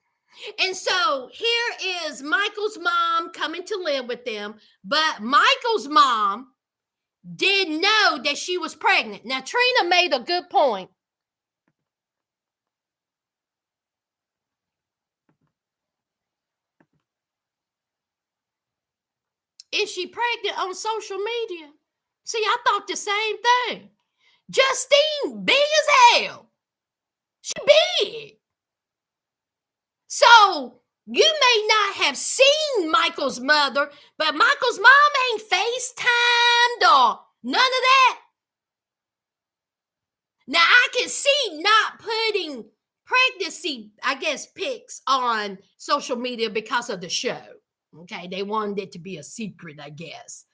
And so here is Michael's mom coming to live with them, but Michael's mom didn't know that she was pregnant. Now, Trina made a good point. Is she pregnant on social media? See, I thought the same thing. Justine big as hell. She big. So you may not have seen Michael's mother, but Michael's mom ain't FaceTimed or none of that. Now I can see not putting pregnancy, I guess, pics on social media because of the show. Okay, they wanted it to be a secret, I guess.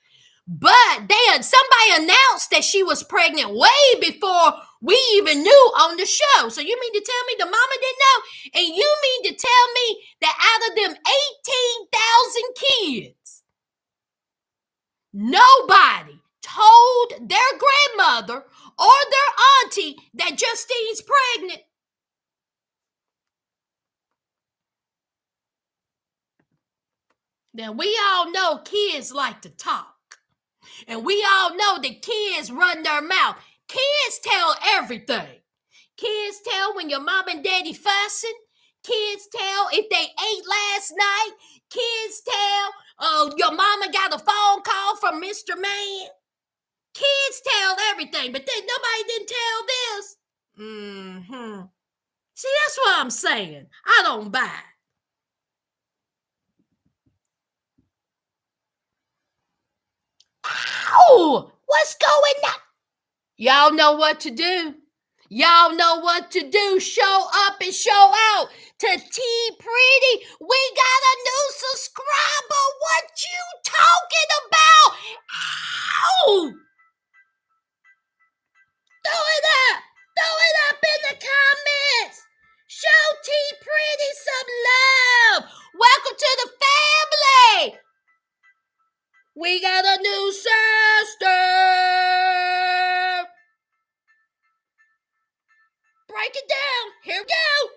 But somebody announced that she was pregnant way before we even knew on the show. So you mean to tell me the mama didn't know? And you mean to tell me that out of them 18,000 kids, nobody told their grandmother or their auntie that Justine's pregnant? Now, we all know kids like to talk. And we all know that kids run their mouth. Kids tell everything. Kids tell when your mom and daddy fussing. Kids tell if they ate last night. Kids tell your mama got a phone call from Mr. Man. Kids tell everything, but then nobody didn't tell this. See, that's what I'm saying. I don't buy it. Ow! What's going on? Y'all know what to do. Y'all know what to do. Show up and show out to T Pretty. We got a new subscriber. What you talking about? Ow! Throw it up. Throw it up in the comments. Show T Pretty some love. Welcome to the family. We got a new sister. Break it down. Here we go.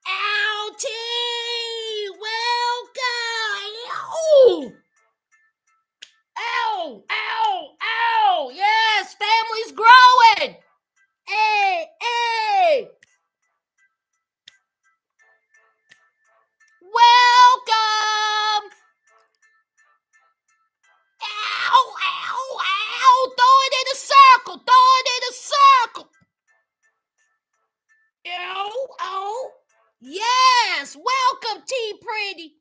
Outie, welcome. Ow, ow, ow. Yes, family's growing. Hey, hey. Welcome. Ow, ow, ow. Throw it in a circle. Throw it in a circle. Ow, ow. Yes, welcome, T Pretty.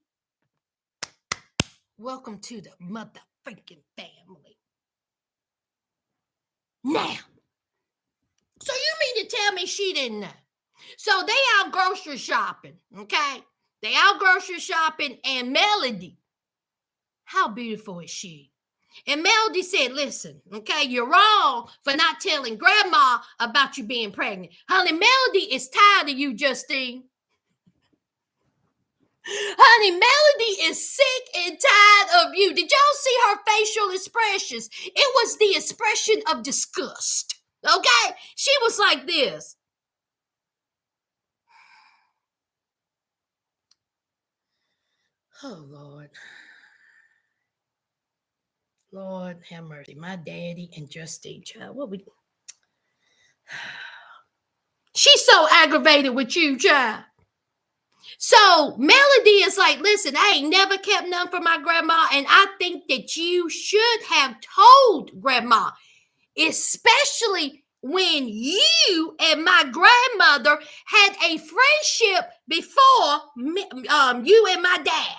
Welcome to the mother freaking family. Now, so you mean to tell me she didn't know? So they out grocery shopping, okay? They out grocery shopping, and Melody, how beautiful is she? And Melody said, listen, okay, you're wrong for not telling grandma about you being pregnant. Honey, Melody is tired of you, Justine. Honey, Melody is sick and tired of you. Did y'all see her facial expressions? It was the expression of disgust, okay? She was like this. Oh, Lord. Lord have mercy. My daddy and Justine, child. What we... She's so aggravated with you, child. So Melody is like, listen, I ain't never kept none for my grandma, and I think that you should have told grandma, especially when you and my grandmother had a friendship before you and my dad.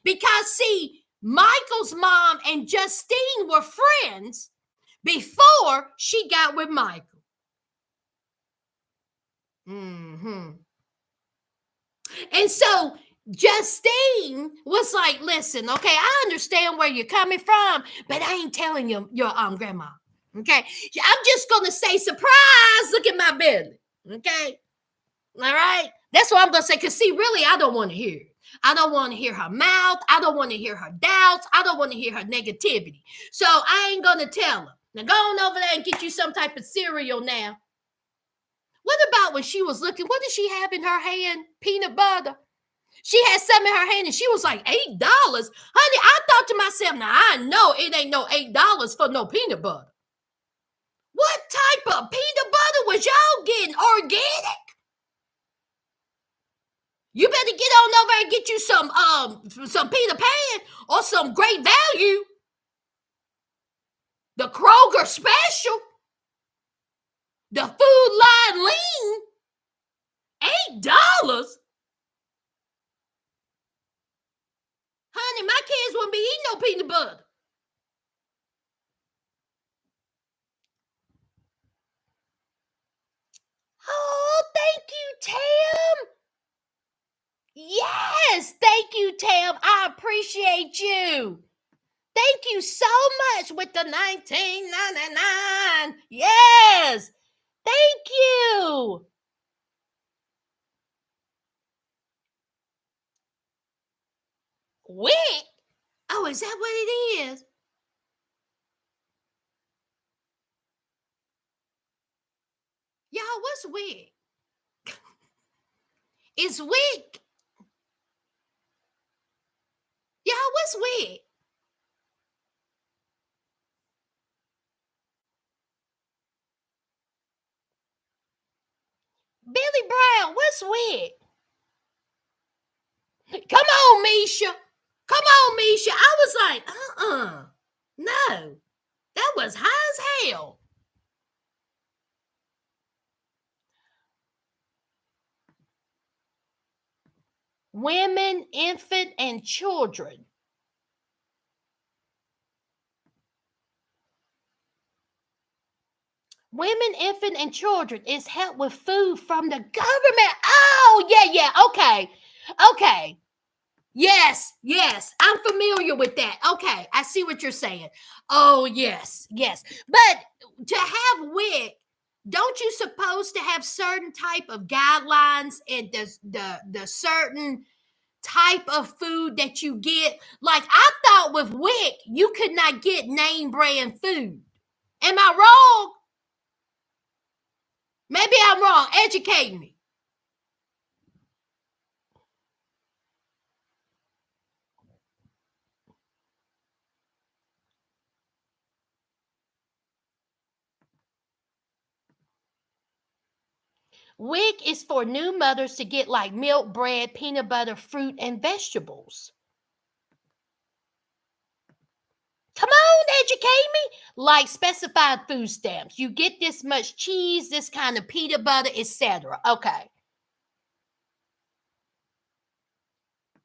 Because, see, Michael's mom and Justine were friends before she got with Michael. Mm-hmm. And so Justine was like, listen, okay, I understand where you're coming from, but I ain't telling your grandma. Okay. I'm just gonna say, surprise, look at my belly. Okay. All right. That's what I'm gonna say. Because see, really, I don't want to hear it. I don't want to hear her mouth. I don't want to hear her doubts. I don't want to hear her negativity. So I ain't gonna tell her. Now go on over there and get you some type of cereal now. What about when she was looking? What did she have in her hand? Peanut butter. She had something in her hand and she was like, $8. Honey, I thought to myself, now I know it ain't no $8 for no peanut butter. What type of peanut butter was y'all getting? Organic? You better get on over and get you some Peter Pan or some Great Value. The Kroger Special. The Food Line Lean. $8? Honey, my kids wouldn't be eating no peanut butter. Oh, thank you, Tam. Yes, thank you, Tam. I appreciate you. Thank you so much with the $19.99. Yes, thank you. Wick? Oh, is that what it is? Y'all, what's Wick? It's Wick. Y'all, what's Wick? Billy Brown, what's Wick? Come on, Misha. Come on, Misha. I was like, no. That was high as hell. Women, infant, and children. Women, infant, and children is helped with food from the government. Oh, yeah, okay. Yes, I'm familiar with that. Okay, I see what you're saying. Oh, yes. But to have WIC, don't you supposed to have certain type of guidelines and the certain type of food that you get? Like I thought with WIC, you could not get name brand food. Am I wrong? Maybe I'm wrong. Educate me. WIC is for new mothers to get like milk, bread, peanut butter, fruit, and vegetables. Come on, educate me. Like specified food stamps. You get this much cheese, this kind of peanut butter, etc. Okay.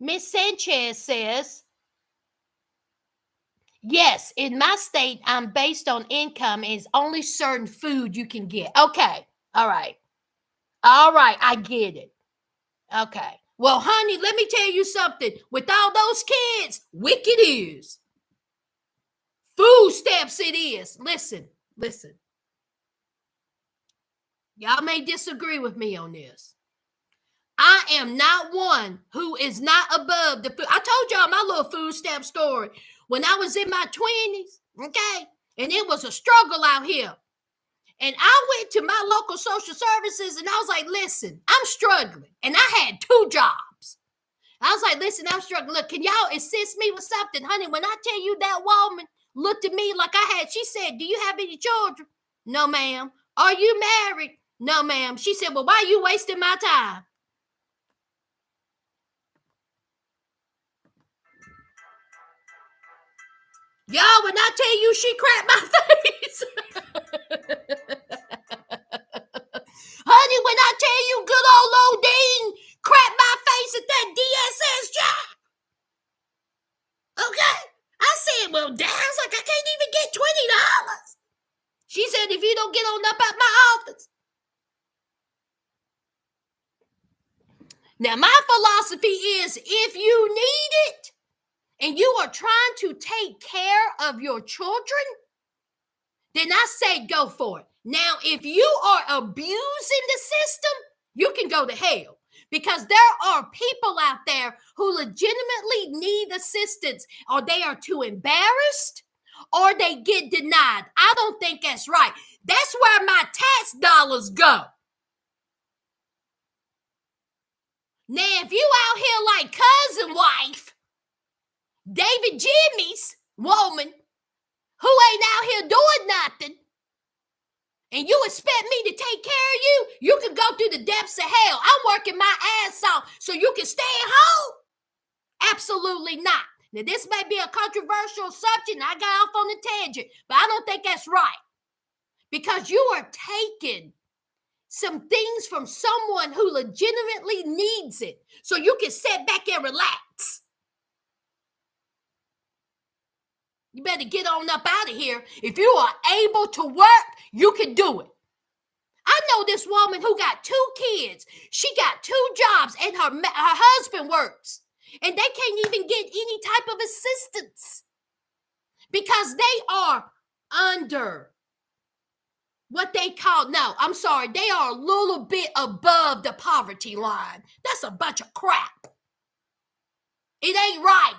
Miss Sanchez says, yes, in my state, I'm based on income. And it's only certain food you can get. Okay. All right. I get it. Okay. Well, honey, let me tell you something. With all those kids, wicked is. Food stamps it is. Listen. Y'all may disagree with me on this. I am not one who is not above the food. I told y'all my little food stamp story when I was in my 20s, okay? And it was a struggle out here. And I went to my local social services and I was like, listen, I'm struggling. And I had 2 jobs. I was like, listen, I'm struggling. Look, can y'all assist me with something? Honey, when I tell you that woman looked at me like she said, do you have any children? No, ma'am. Are you married? No, ma'am. She said, well, why are you wasting my time? Y'all, when I tell you she cracked my face. Honey, when I tell you good old Odine cracked my face at that DSS job. Okay? I said, well, Dad, I was like, I can't even get $20. She said, if you don't get on up at my office. Now, my philosophy is if you need it and you are trying to take care of your children, then I say go for it. Now, if you are abusing the system, you can go to hell because there are people out there who legitimately need assistance or they are too embarrassed or they get denied. I don't think that's right. That's where my tax dollars go. Now, if you out here like cousin wife, David Jimmy's woman, who ain't out here doing nothing, and you expect me to take care of you, you can go through the depths of hell. I'm working my ass off so you can stay at home? Absolutely not. Now, this may be a controversial subject, and I got off on a tangent, but I don't think that's right. Because you are taking some things from someone who legitimately needs it so you can sit back and relax. You better get on up out of here. If you are able to work, you can do it. I know this woman who got 2 kids. She got 2 jobs and her husband works. And they can't even get any type of assistance because they are under what they call, they are a little bit above the poverty line. That's a bunch of crap. It ain't right.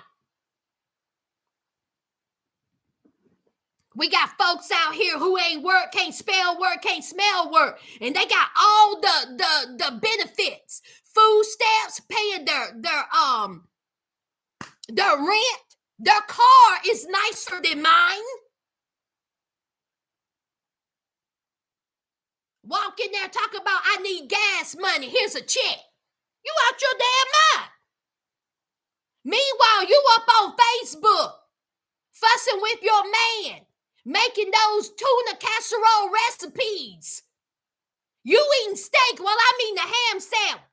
We got folks out here who ain't work, can't spell work, can't smell work, and they got all the benefits, food stamps, paying their rent. Their car is nicer than mine. Walk in there, talk about I need gas money. Here's a check. You out your damn mind. Meanwhile, you up on Facebook fussing with your man, making those tuna casserole recipes. You eating steak while I'm eating a ham sandwich.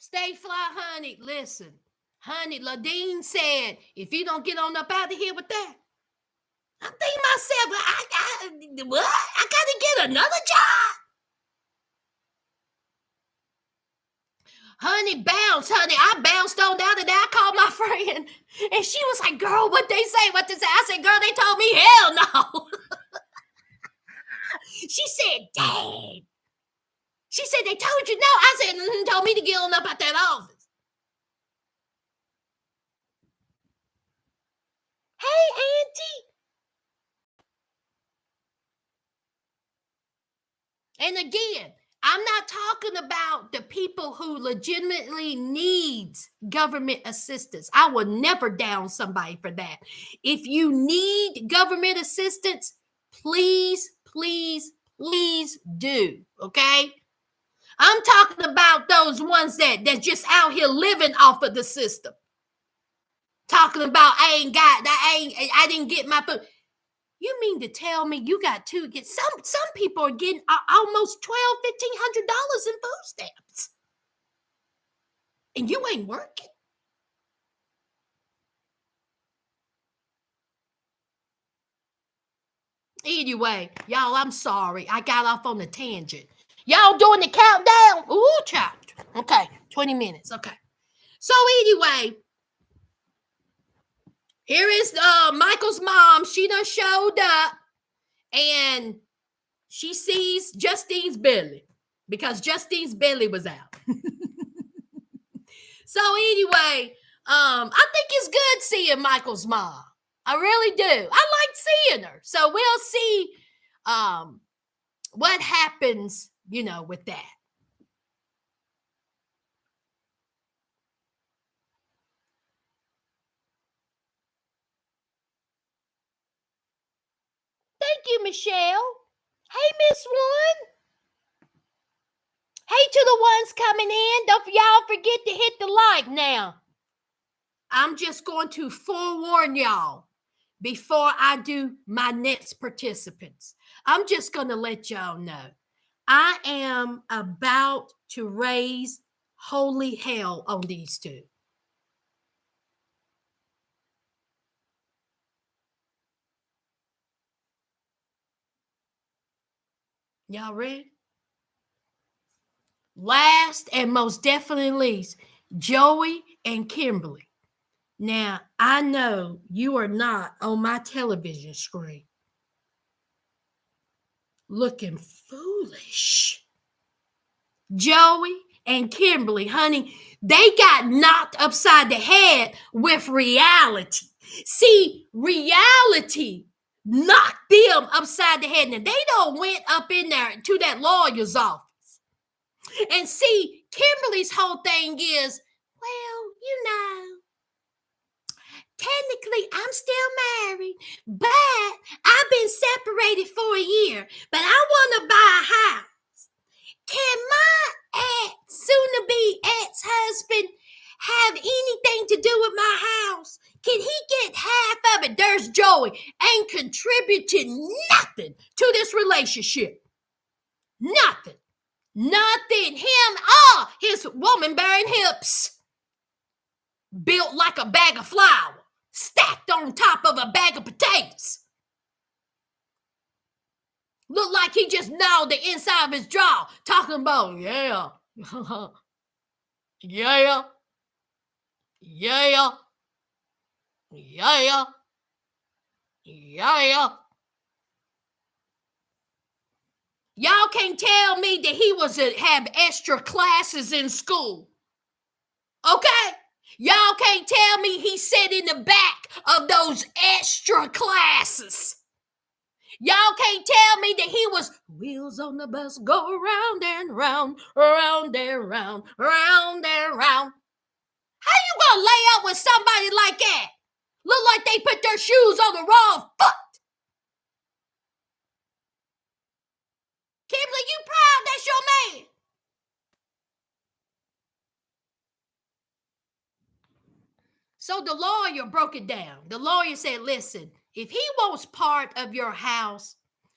Stay fly, honey. Listen, honey, Ladine said, if you don't get on up out of here with that, I'm thinking myself, what? I gotta get another job. Honey, bounce, honey. I bounced on down and I called my friend. And she was like, girl, what they say? What they say? I said, girl, they told me hell no. She said, dang. She said, they told you no. I said, told me to get on up at that office. Hey, Auntie. And again, I'm not talking about the people who legitimately needs government assistance. I will never down somebody for that. If you need government assistance, please, please, please do. Okay? I'm talking about those ones that's just out here living off of the system. Talking about I didn't get my food. You mean to tell me you got to get some people are getting almost $1,200-$1,500 in food stamps, and you ain't working? Anyway, y'all, I'm sorry. I got off on a tangent. Y'all doing the countdown? Ooh, child. Okay, 20 minutes. Okay. So anyway, here is Michael's mom. She done showed up, and she sees Justine's belly because Justine's belly was out. So anyway, I think it's good seeing Michael's mom. I really do. I like seeing her. So we'll see what happens, with that. Thank you, Michelle. Hey, Miss One. Hey to the ones coming in. Don't y'all forget to hit the like now. I'm just going to forewarn y'all before I do my next participants. I'm just going to let y'all know I am about to raise holy hell on these two. Y'all ready? Last and most definitely least, Joey and Kimberly. Now, I know you are not on my television screen looking foolish. Joey and Kimberly, honey, they got knocked upside the head with reality. See, reality knocked them upside the head. Now, they don't went up in there to that lawyer's office. And see, Kimberly's whole thing is, well, technically I'm still married, but I've been separated for a year, but I want to buy a house. Can my soon-to-be ex-husband have anything to do with my house? Can he get half of it? There's Joey, ain't contributed nothing to this relationship. Nothing. Nothing. Him, his woman-bearing hips built like a bag of flour, stacked on top of a bag of potatoes. Look like he just gnawed the inside of his jaw, talking about, yeah, yeah, yeah, yeah, yeah. Y'all can't tell me that he was have extra classes in school. Okay? Y'all can't tell me he sat in the back of those extra classes. Y'all can't tell me that he was wheels on the bus go round and round, round and round, round and round. How you gonna lay out with somebody like that? Look like they put their shoes on the wrong foot. Kimberly, you proud that's your man? So the lawyer broke it down. The lawyer said, listen, if he wants part of your house,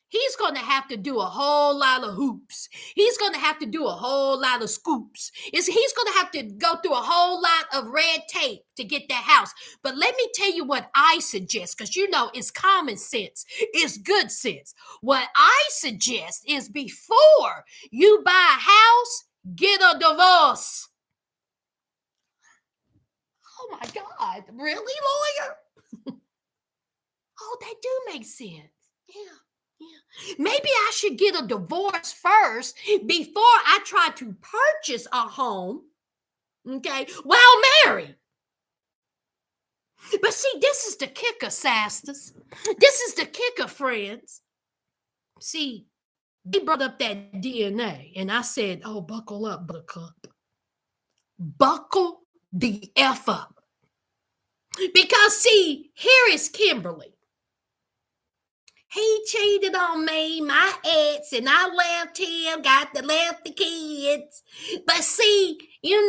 He's going to have to do a whole lot of hoops. He's going to have to do a whole lot of scoops. He's going to have to go through a whole lot of red tape to get that house. But let me tell you what I suggest, because you know it's common sense. It's good sense. What I suggest is before you buy a house, get a divorce. Oh my God. Really, lawyer? Oh, that do make sense. Yeah. Yeah. Maybe I should get a divorce first before I try to purchase a home, okay, while married. But see, this is the kicker, sisters. This is the kicker, friends. See, they brought up that DNA, and I said, oh, buckle up, buttercup. Buckle the F up. Because, see, here is Kimberly. He cheated on me, my ex, and I left him, left the kids. But see, during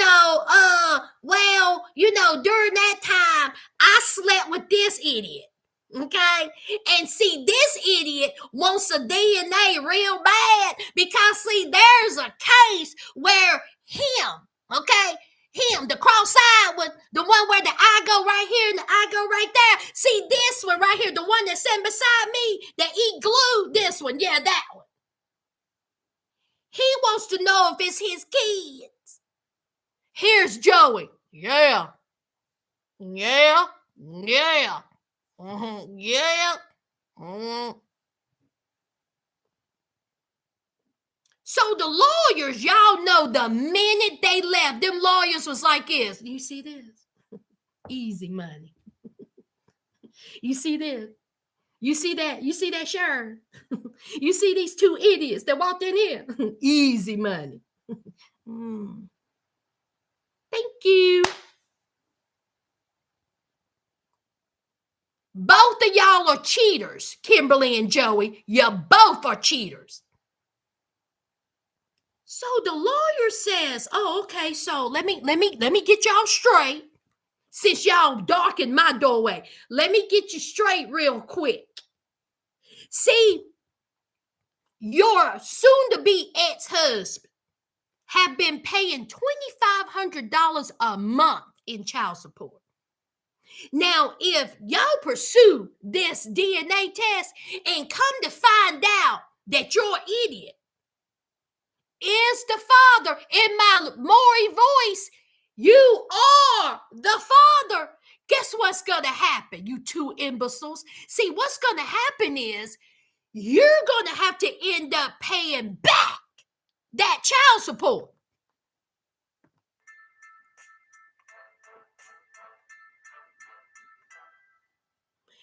that time, I slept with this idiot. Okay? And see, this idiot wants a DNA real bad because, see, there's a case where the cross-eyed one, the one where the eye go right here and the eye go right there. See this one right here, the one that's sitting beside me that eat glue, this one, yeah, that one. He wants to know if it's his kids. Here's Joey. Yeah. Yeah. Yeah. Yeah. So the lawyers, y'all know the minute they left, them lawyers was like this. You see this? Easy money. You see this? You see that? You see that, Sharon? You see these two idiots that walked in here? Easy money. Thank you. Both of y'all are cheaters, Kimberly and Joey. You both are cheaters. So the lawyer says, "Oh, okay. So let me get y'all straight. Since y'all darkened my doorway, let me get you straight real quick. See, your soon-to-be ex-husband have been paying $2,500 a month in child support. Now, if y'all pursue this DNA test and come to find out that your idiot is the father, in my Maury voice, you are the father, guess what's going to happen, you two imbeciles? See, what's going to happen is you're going to have to end up paying back that child support.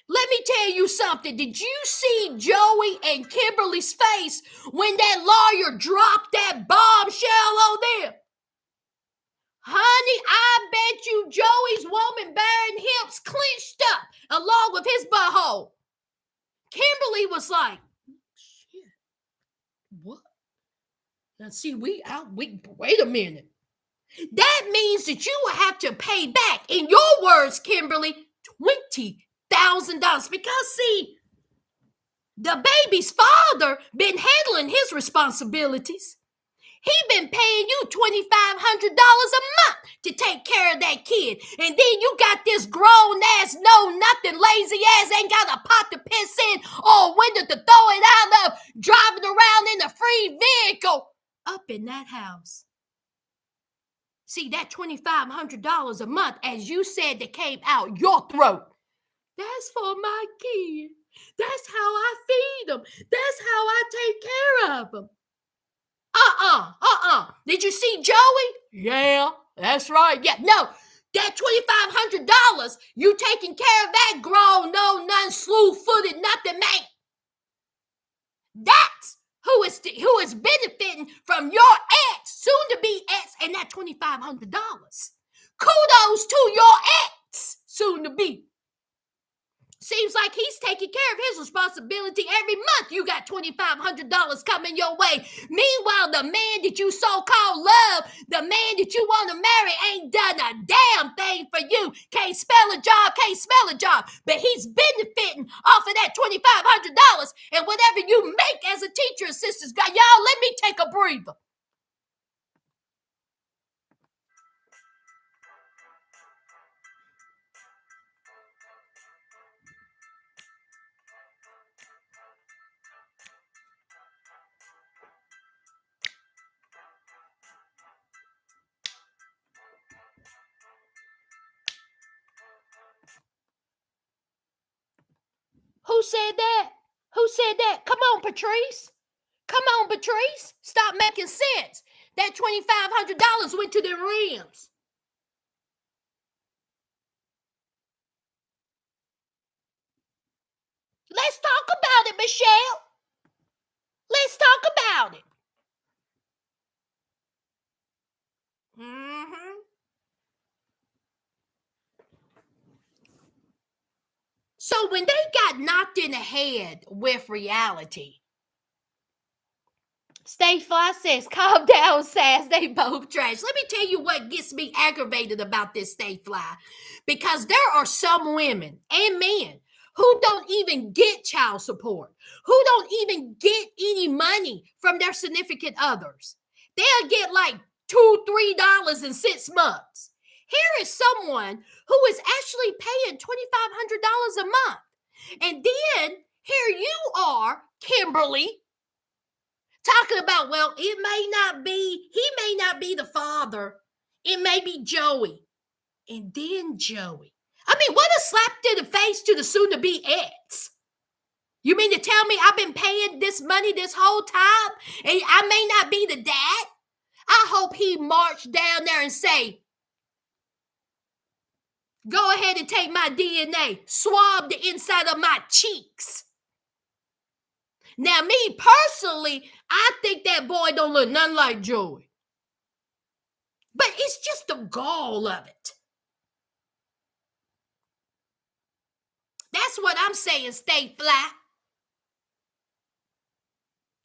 Let me tell you something. Did you see Joey and Kimberly's face when that lawyer dropped that bombshell on them? Honey, I bet you Joey's woman bearing hips clenched up along with his butthole. Kimberly was like, shit, what? Now see, wait a minute. That means that you will have to pay back, in your words, Kimberly, $20,000. Because see, the baby's father been handling his responsibilities. He been paying you $2,500 a month to take care of that kid. And then you got this grown ass, know-nothing, lazy ass, ain't got a pot to piss in or a window to throw it out of, driving around in a free vehicle up in that house. See, that $2,500 a month, as you said, that came out your throat, that's for my kid. That's how I feed them. That's how I take care of them. Did you see Joey? Yeah, that's right. Yeah, no, that $2,500, you taking care of that grown, none, slew-footed, nothing man. That's who is benefiting from your ex, soon-to-be ex, and that $2,500. Kudos to your ex, soon-to-be. Seems like he's taking care of his responsibility. Every month you got $2,500 coming your way. Meanwhile, the man that you so-called love, the man that you want to marry ain't done a damn thing for you. Can't spell a job, can't smell a job. But he's benefiting off of that $2,500 and whatever you make as a teacher assistant. Y'all, let me take a breather. Who said that? Who said that? Come on, Patrice. Come on, Patrice. Stop making sense. That $2,500 went to the rims. Let's talk about it, Michelle. Let's talk about it. So when they got knocked in the head with reality, Stay Fly says, calm down, Sass. They both trash. Let me tell you what gets me aggravated about this Stay Fly. Because there are some women and men who don't even get child support, who don't even get any money from their significant others. They'll get like $2-3 in 6 months. Here is someone who is actually paying $2,500 a month. And then here you are, Kimberly, talking about, well, he may not be the father. It may be Joey. And then Joey. I mean, what a slap to the face to the soon-to-be ex. You mean to tell me I've been paying this money this whole time and I may not be the dad? I hope he marched down there and say, go ahead and take my DNA, swab the inside of my cheeks. Now, me personally, I think that boy don't look nothing like Joey. But it's just the gall of it. That's what I'm saying, Stay Fly.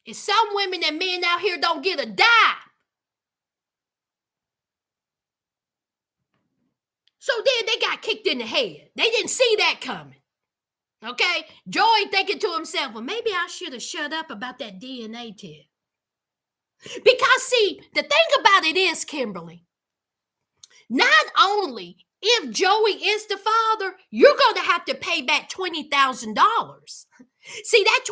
And some women and men out here don't get a dime. So then they got kicked in the head. They didn't see that coming. Okay? Joey thinking to himself, well, maybe I should have shut up about that DNA test. Because, see, the thing about it is, Kimberly, not only if Joey is the father, you're going to have to pay back $20,000. See, that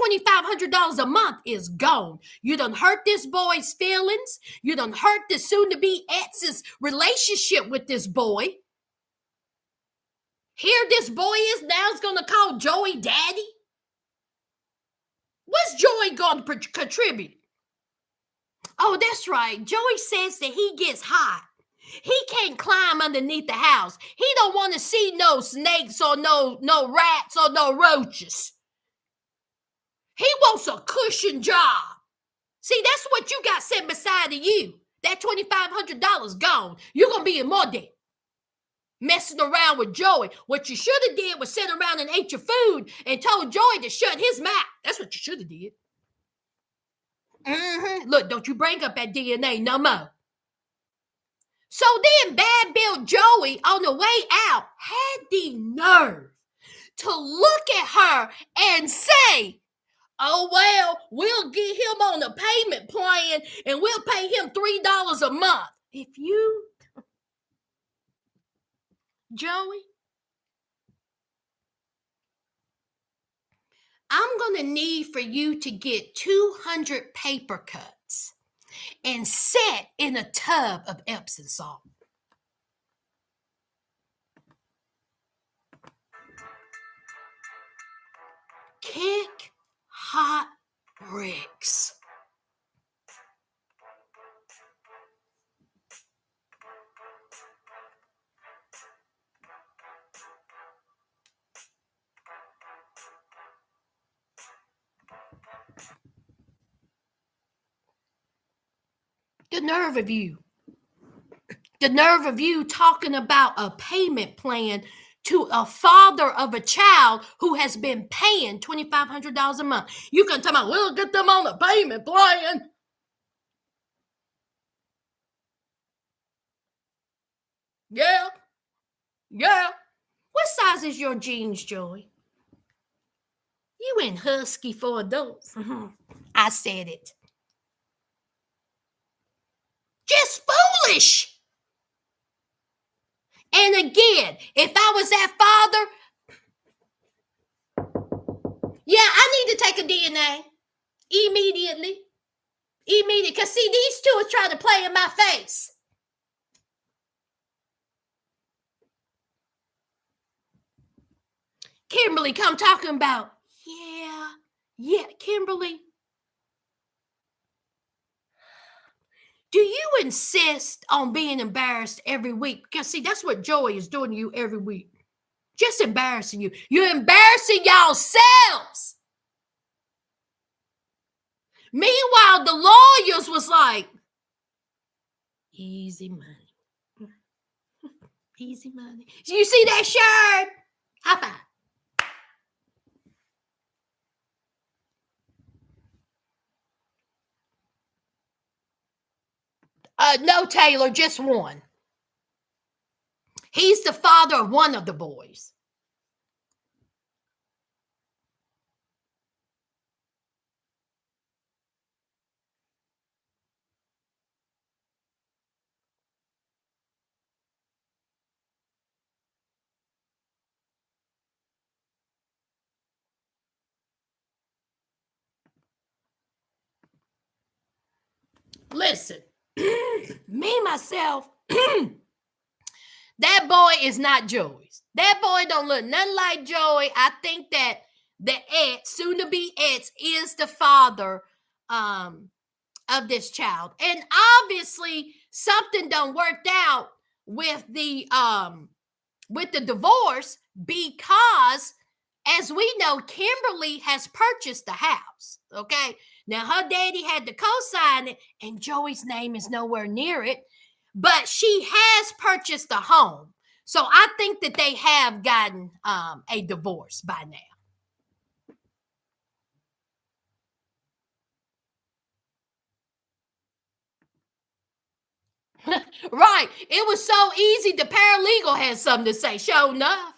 $2,500 a month is gone. You done hurt this boy's feelings. You done hurt the soon-to-be ex's relationship with this boy. Here this boy is now is going to call Joey daddy. What's Joey going to contribute? Oh, that's right. Joey says that he gets hot. He can't climb underneath the house. He don't want to see no snakes or no rats or no roaches. He wants a cushion job. See, that's what you got set beside of you. That $2,500 gone. You're going to be in more debt. Messing around with Joey. What you should have did was sit around and ate your food and told Joey to shut his mouth. That's what you should have did. Look, don't you bring up that DNA no more. So then Bad Bill Joey on the way out had the nerve to look at her and say, oh, well, we'll get him on a payment plan and we'll pay him $3 a month. If you, Joey, I'm going to need for you to get 200 paper cuts and set in a tub of Epsom salt. Kick hot bricks. The nerve of you. The nerve of you talking about a payment plan to a father of a child who has been paying $2,500 a month. You can tell me, we'll get them on the payment plan. Yeah. Yeah. What size is your jeans, Joey? You in husky for adults. I said it. Just foolish. And again, if I was that father, yeah, I need to take a DNA immediately. Immediately. Because see, these two are trying to play in my face. Kimberly come talking about, yeah, Kimberly. Do you insist on being embarrassed every week? Because see, that's what Joey is doing to you every week. Just embarrassing you. You're embarrassing yourselves. Meanwhile, the lawyers was like, easy money. Easy money. You see that shirt? High five. No, Taylor, just one. He's the father of one of the boys. Listen, me, myself, that boy is not Joey's. That boy don't look nothing like Joey. I think that the ex, soon to be ex, is the father of this child. And obviously something done worked out with the divorce, because as we know, Kimberly has purchased the house. Okay. Now her daddy had to co-sign it, and Joey's name is nowhere near it, but she has purchased a home. So I think that they have gotten a divorce by now. Right. It was so easy. The paralegal had something to say. Sure enough.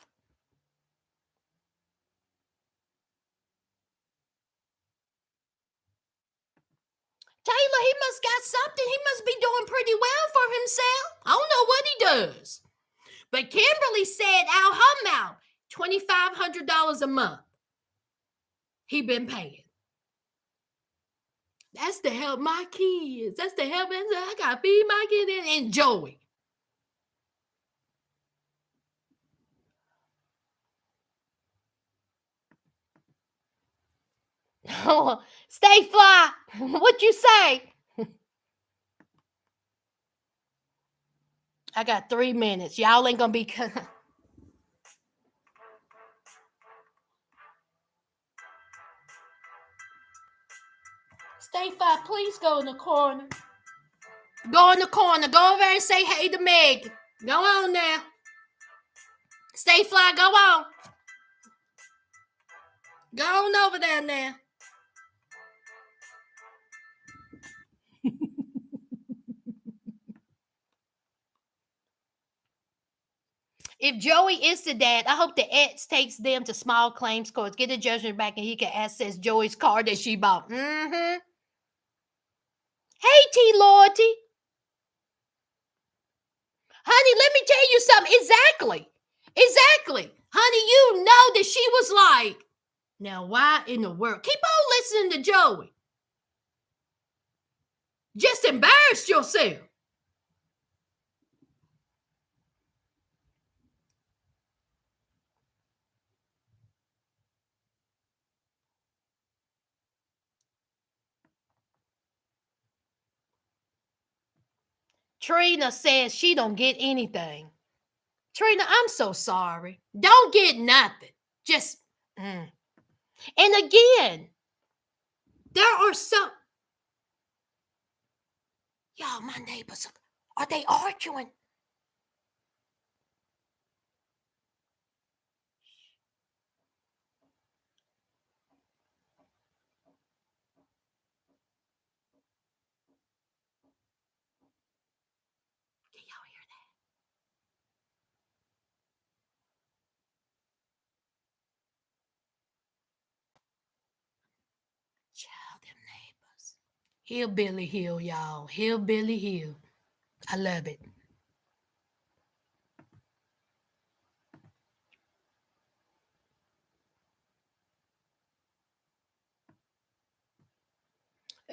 Taylor, he must got something. He must be doing pretty well for himself. I don't know what he does. But Kimberly said out her mouth, $2,500 a month he been paying. That's to help my kids. That's to help. I got to feed my kids and enjoy. Oh, stay fly. What you say? I got 3 minutes. Y'all ain't gonna be. Stay fly. Please go in the corner. Go in the corner. Go over there and say hey to Meg. Go on now. Stay fly. Go on. Go on over there now. If Joey is the dad, I hope the ex takes them to small claims courts, get the judgment back, and he can access Joey's car that she bought. Mm-hmm. Hey, T. Loyalty. Honey, let me tell you something. Exactly. Exactly. Honey, you know that she was like, now why in the world? Keep on listening to Joey. Just embarrass yourself. Trina says she don't get anything. Trina, I'm so sorry. Don't get nothing. Just, And again, there are some, y'all, my neighbors, are they arguing? Hillbilly Hill, y'all. Hillbilly Hill. I love it.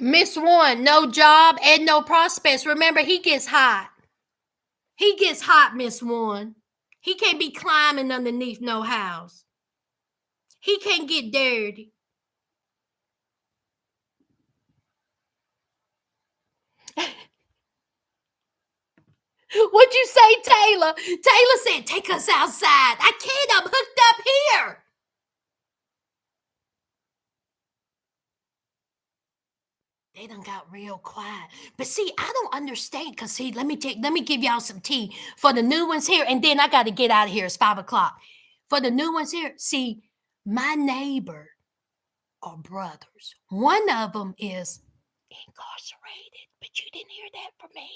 Miss One, no job and no prospects. Remember, he gets hot. He gets hot, Miss One. He can't be climbing underneath no house. He can't get dirty. What'd you say, Taylor? Taylor said, take us outside. I can't. I'm hooked up here. They done got real quiet. But see, I don't understand. Because see, let me give y'all some tea for the new ones here. And then I got to get out of here. It's 5:00. For the new ones here, see, my neighbor are brothers. One of them is incarcerated. But you didn't hear that from me.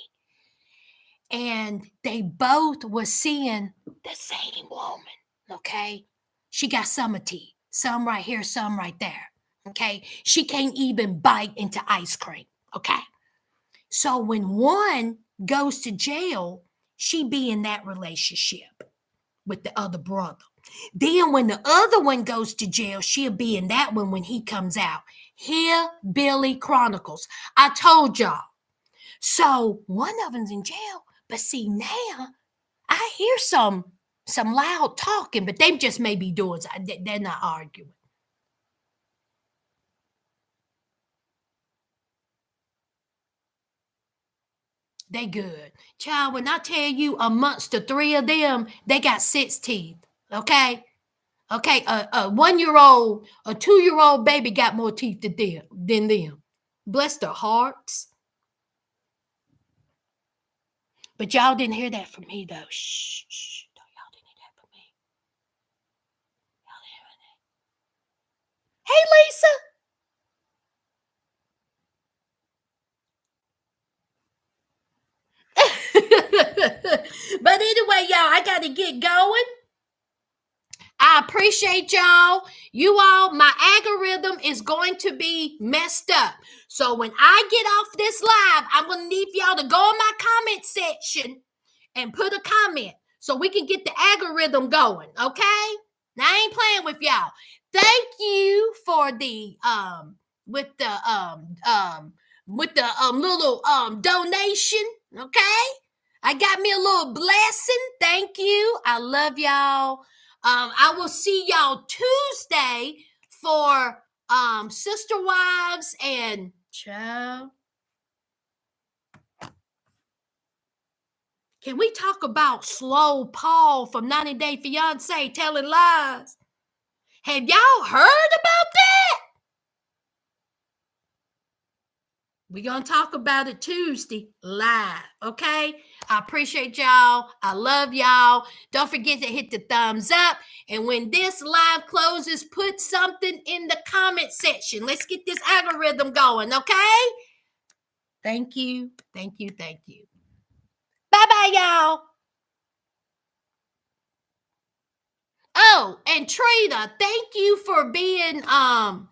And they both were seeing the same woman, okay? She got some teeth, some right here, some right there, okay? She can't even bite into ice cream, okay? So when one goes to jail, she be in that relationship with the other brother. Then when the other one goes to jail, she'll be in that one when he comes out. Hillbilly Chronicles. I told y'all. So one of them's in jail. But see, now I hear some loud talking, but they just may be doing. They're not arguing. They good, child. When I tell you, amongst the three of them, they got 6 teeth. Okay, okay. A 1-year-old, a 2-year-old baby got more teeth than them. Bless their hearts. But y'all didn't hear that from me though. Shh, shh. Y'all didn't hear that from me. Y'all didn't hear that. Hey, Lisa. But anyway, y'all, I got to get going. I appreciate y'all. You all, my algorithm is going to be messed up. So when I get off this live, I'm going to need y'all to go in my comment section and put a comment so we can get the algorithm going. Okay? Now I ain't playing with y'all. Thank you for the with the little donation. Okay? I got me a little blessing. Thank you. I love y'all. I will see y'all Tuesday for Sister Wives and Child. Can we talk about Slow Paul from 90 Day Fiance telling lies? Have y'all heard about that? We're going to talk about it Tuesday live, okay? I appreciate y'all. I love y'all. Don't forget to hit the thumbs up. And when this live closes, put something in the comment section. Let's get this algorithm going, okay? Thank you. Thank you. Thank you. Bye-bye, y'all. Oh, and Trina, thank you for being a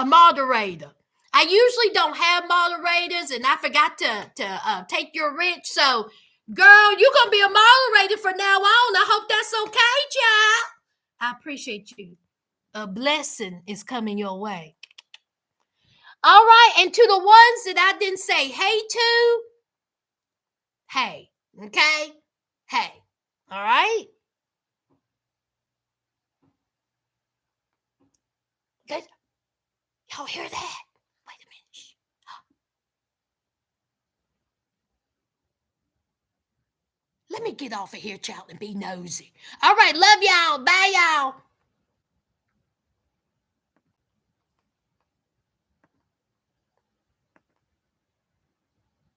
moderator. I usually don't have moderators, and I forgot to take your wrench. So, girl, you're gonna be a moderator from now on. I hope that's okay, child. I appreciate you. A blessing is coming your way. All right, and to the ones that I didn't say hey to, hey, okay, hey, all right. Y'all hear that? Wait a minute. Shh. Let me get off of here, child, and be nosy. All right, love y'all. Bye, y'all.